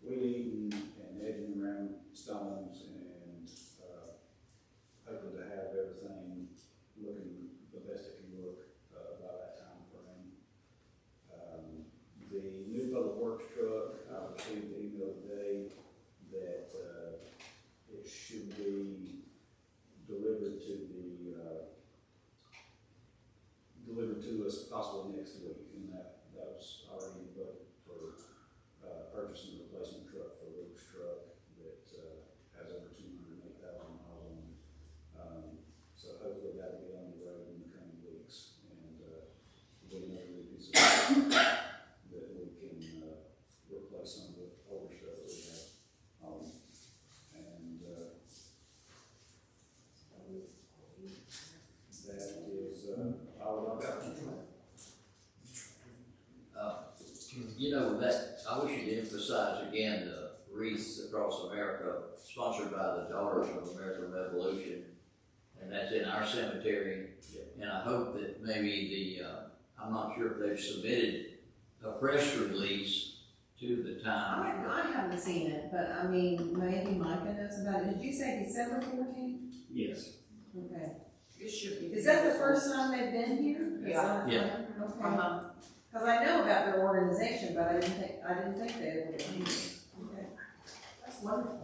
weed-eating and edging around stones and hoping to have everything looking the best it can look by that time frame. The new public works truck, I received an email today that it should be sponsored by the Daughters of American Revolution, and that's in our cemetery. And I hope that maybe I'm not sure if they've submitted a press release to the Times. I haven't seen it, but I mean, maybe Micah knows about it. Did you say December 14th? Yes. Okay. It should be. Is that the first time they've been here? Yeah. Yeah. Okay. Because I know about their organization, but I didn't think they would. Okay. That's wonderful.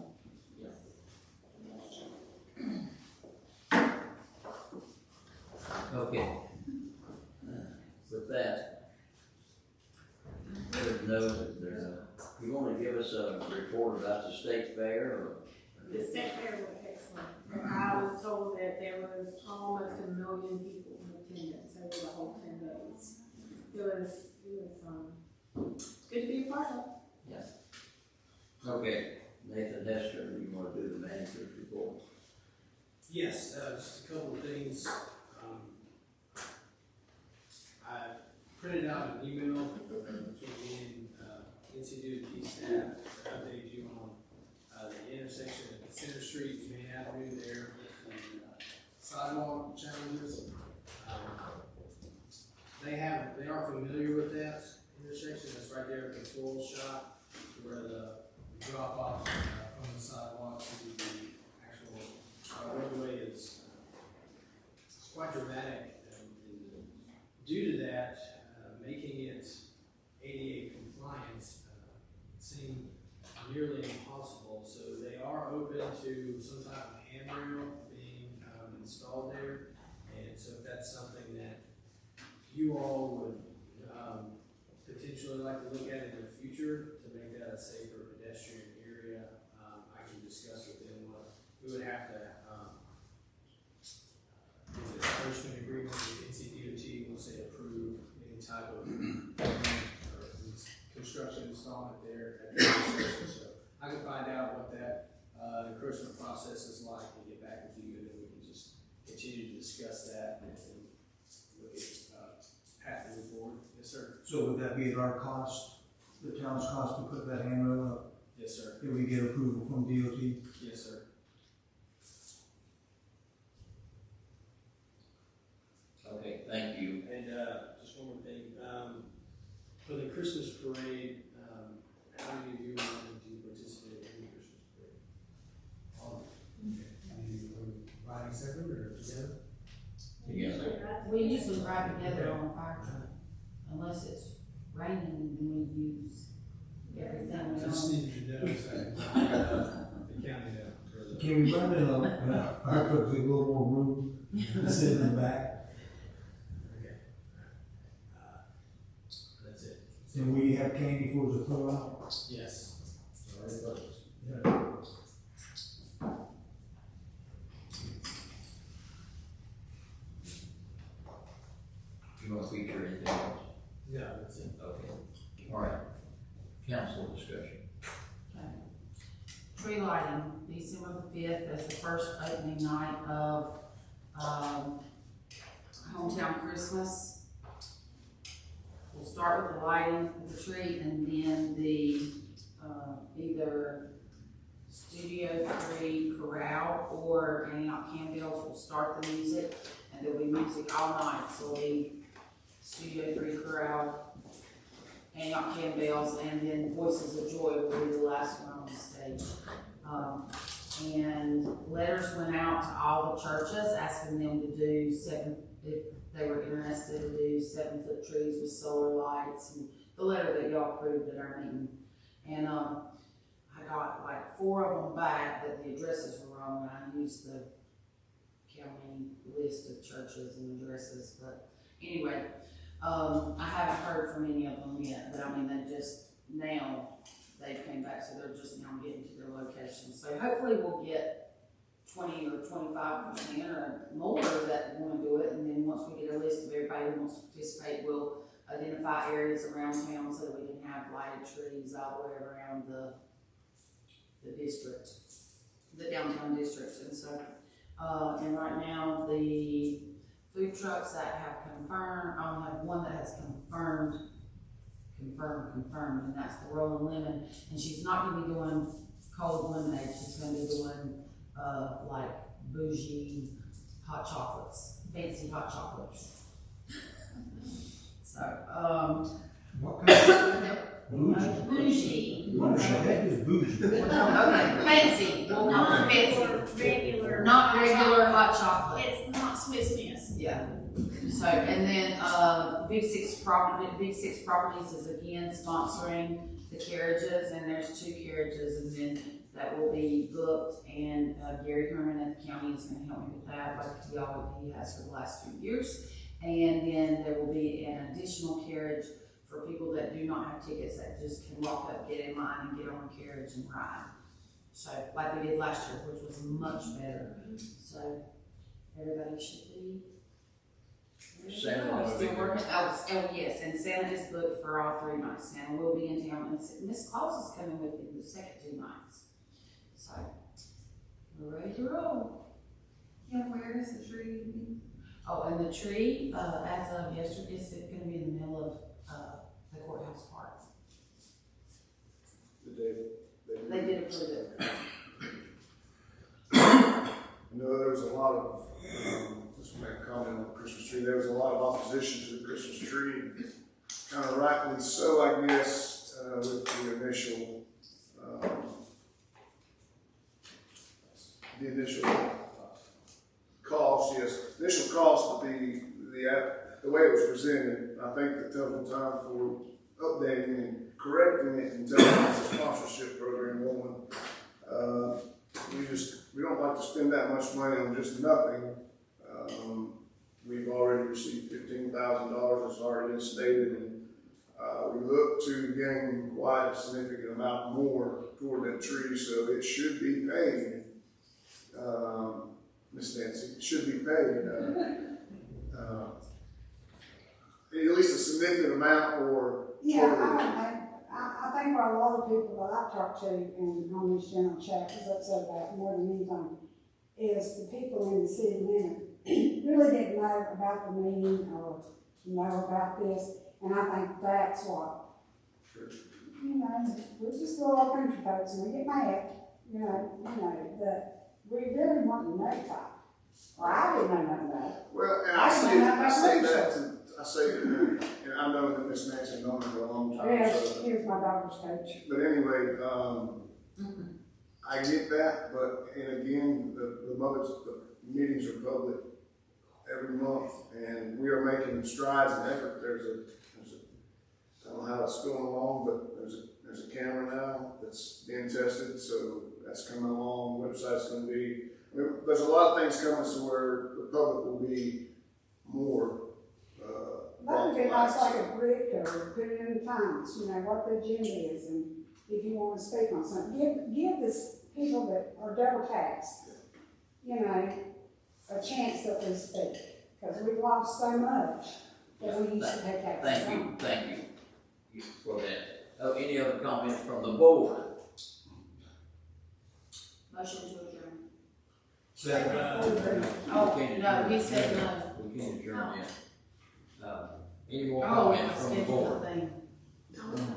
Okay. With that, there's no, you want to give us a report about the state fair, or? The state fair was excellent. I was told that there was almost 1 million people in attendance over the whole 10 days. It was good to be a part of. Yes. Okay, Nathan Hester, you want to do the manager's report? Yes, just a couple of things. I printed out an email between me and NCDOT staff to update you on the intersection at Center Street and Main Avenue there and sidewalk challenges. They are familiar with that intersection. It's right there at the full shot where the drop off from the sidewalk to the actual roadway is quite dramatic. And due to that, making it ADA compliance seemed nearly impossible. So they are open to some type of handrail being installed there. And so if that's something that you all would potentially like to look at in the future to make that a safer pedestrian area, I can discuss with them what we would have to is it a enforcement agreement with NCDOT will say approve any type of or construction installment there at the intersection. So I can find out what that encroachment process is like and get back with you, and then we can just continue to discuss that and look at path to move forward. Yes, sir. So would that be at our cost, the town's cost to put that handrail up? Yes, sir. Did we get approval from DOT? Yes, sir. Okay, thank you. And just one more thing, for the Christmas parade, how many of you wanted to participate in the Christmas parade? All of you. Okay. Riding separate or together? Together. We usually ride together on a fire truck, unless it's raining, then we use everything we Just own. needed to know, so, the county know. Can we run it on, fire trucks with a little more room, sit in the back? Okay. That's it. And we have candy for the throw out? Yes. Yeah. You want to feature anything else? No, that's it. Okay. All right. Council discussion. Tree lighting, December the 5th is the first opening night of Hometown Christmas. We'll start with the lighting of the tree, and then the either Studio 3 chorale or Antioch Campbell's will start the music, and there'll be music all night. So it'll be Studio 3 chorale, Antioch Campbell's, and then Voices of Joy will be the last one on the stage. And letters went out to all the churches asking them to do if they were interested to do 7-foot trees with solar lights, and the letter that y'all approved at our meeting. And I got like 4 of them back, but the addresses were wrong, and I used the county list of churches and addresses. But anyway, I haven't heard from any of them yet, but I mean, they came back, so they're just now getting to their locations. So hopefully we'll get 20 or 25% or more that want to do it, and then once we get a list of everybody who wants to participate, we'll identify areas around town so that we can have lighted trees all the way around the district, the downtown district. And so, and right now the food trucks that have confirmed, I only have one that has confirmed, and that's the Rolling Lemon. And she's not gonna be doing cold lemonade, she's gonna be doing, like bougie hot chocolates, fancy hot chocolates. So, What kind of? bougie. What the heck is bougie? Okay, fancy, well, not fancy, Regular. not regular hot chocolate. It's not Swiss Miss. Yeah. So, and then, Big Six Properties is again sponsoring the carriages, and there's 2 carriages, and then that will be booked, and, Gary Herman at the county is gonna help me with that, like he has for the last 2 years. And then there will be an additional carriage for people that do not have tickets, that just can walk up, get in line, and get on the carriage and ride. So, like we did last year, which was much better. So, everybody should be. Santa will be Still working. Oh, yes, and Santa is booked for all 3 nights. Santa will be in town, and Miss Claus is coming with me the second 2 nights. So, we're ready to roll. Yeah, where is the tree? Oh, and the tree, as of yesterday, is gonna be in the middle of, the courthouse park. They did approve it. You know, there was a lot of, just to make a comment on the Christmas tree, there was a lot of opposition to the Christmas tree. Kind of rightly so, I guess, with the initial cost, yes, initial cost, but the way it was presented, I think the total time for updating and correcting it and telling us the sponsorship program going, we don't like to spend that much money on just nothing. We've already received $15,000, it's already been stated, and we look to gain quite a significant amount more toward that tree, so it should be paid. Miss Nancy, it should be paid. At least a significant amount or. Yeah, I think what a lot of people that I've talked to and on this general chat is upset about more than anything is the people in the city limit really didn't know about the meeting or know about this, and I think that's what. Sure. You know, we're just little country folks and we get mad, that we really weren't notified. Or I didn't know nothing about it. Well, and I say that, and I know that Miss Nancy known her for a long time. Yes, So, here's my daughter's coach. but anyway, I get that, but, and again, the meetings are public every month, and we are making strides and effort. I don't know how it's going along, but there's a camera now that's being tested, so that's coming along. Website's going to be. There's a lot of things coming to where the public will be more. That would be nice, like a brick or put it in the times, what the agenda is, and if you want to speak on something, give this people that are double taxed, a chance that they speak, because we've lost so much that we used to pay taxes on. Thank you for that. Oh, any other comments from the board? Motion to adjourn. Second. Oh, no, he said no. We can't adjourn yet. Any more Oh, comments from the board?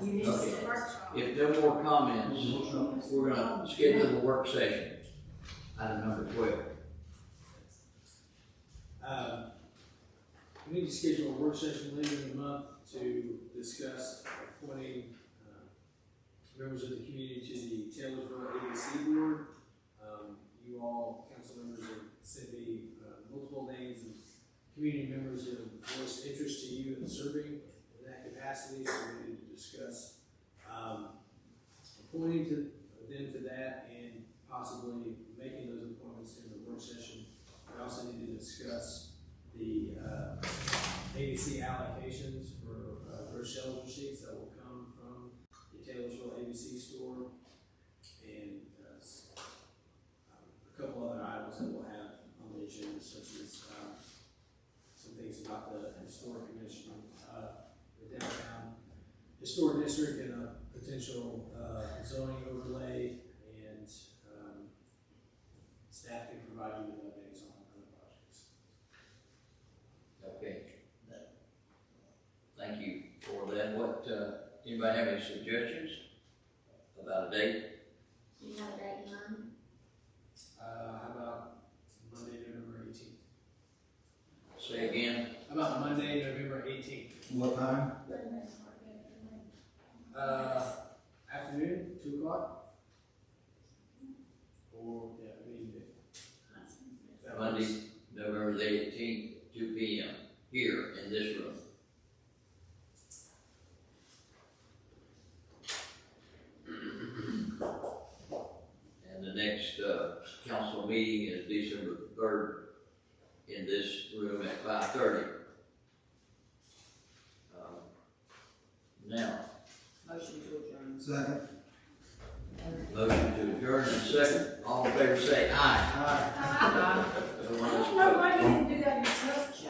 You missed Okay. it. If no more comments, we're gonna schedule the work session. Item number 12. We need to schedule a work session later in the month to discuss appointing members of the community to the Taylorsville ABC board. You all, council members, have sent me multiple names of community members who have voiced interest to you in serving in that capacity, so we need to discuss appointing to them to that and possibly making those appointments in the work session. We also need to discuss the ABC allocations for gross sales receipts that will come from the Taylorsville ABC store, and a couple other items that we'll have on the agenda, such as some things about the historic commission, the downtown historic district, and a potential zoning overlay, and staff can provide you with updates on other projects. Okay. Thank you for that. What, anybody have any suggestions about a date? You have Monday, November 18th. What time? Afternoon, 2 o'clock? Or, yeah, Monday, November the 18th, 2 p.m. here in this room. And the next council meeting is December 3rd in this room at 5:30. Now, Motion to adjourn. Second. motion to adjourn and second. All in favor say aye. Aye. Everyone I is don't know why you didn't do that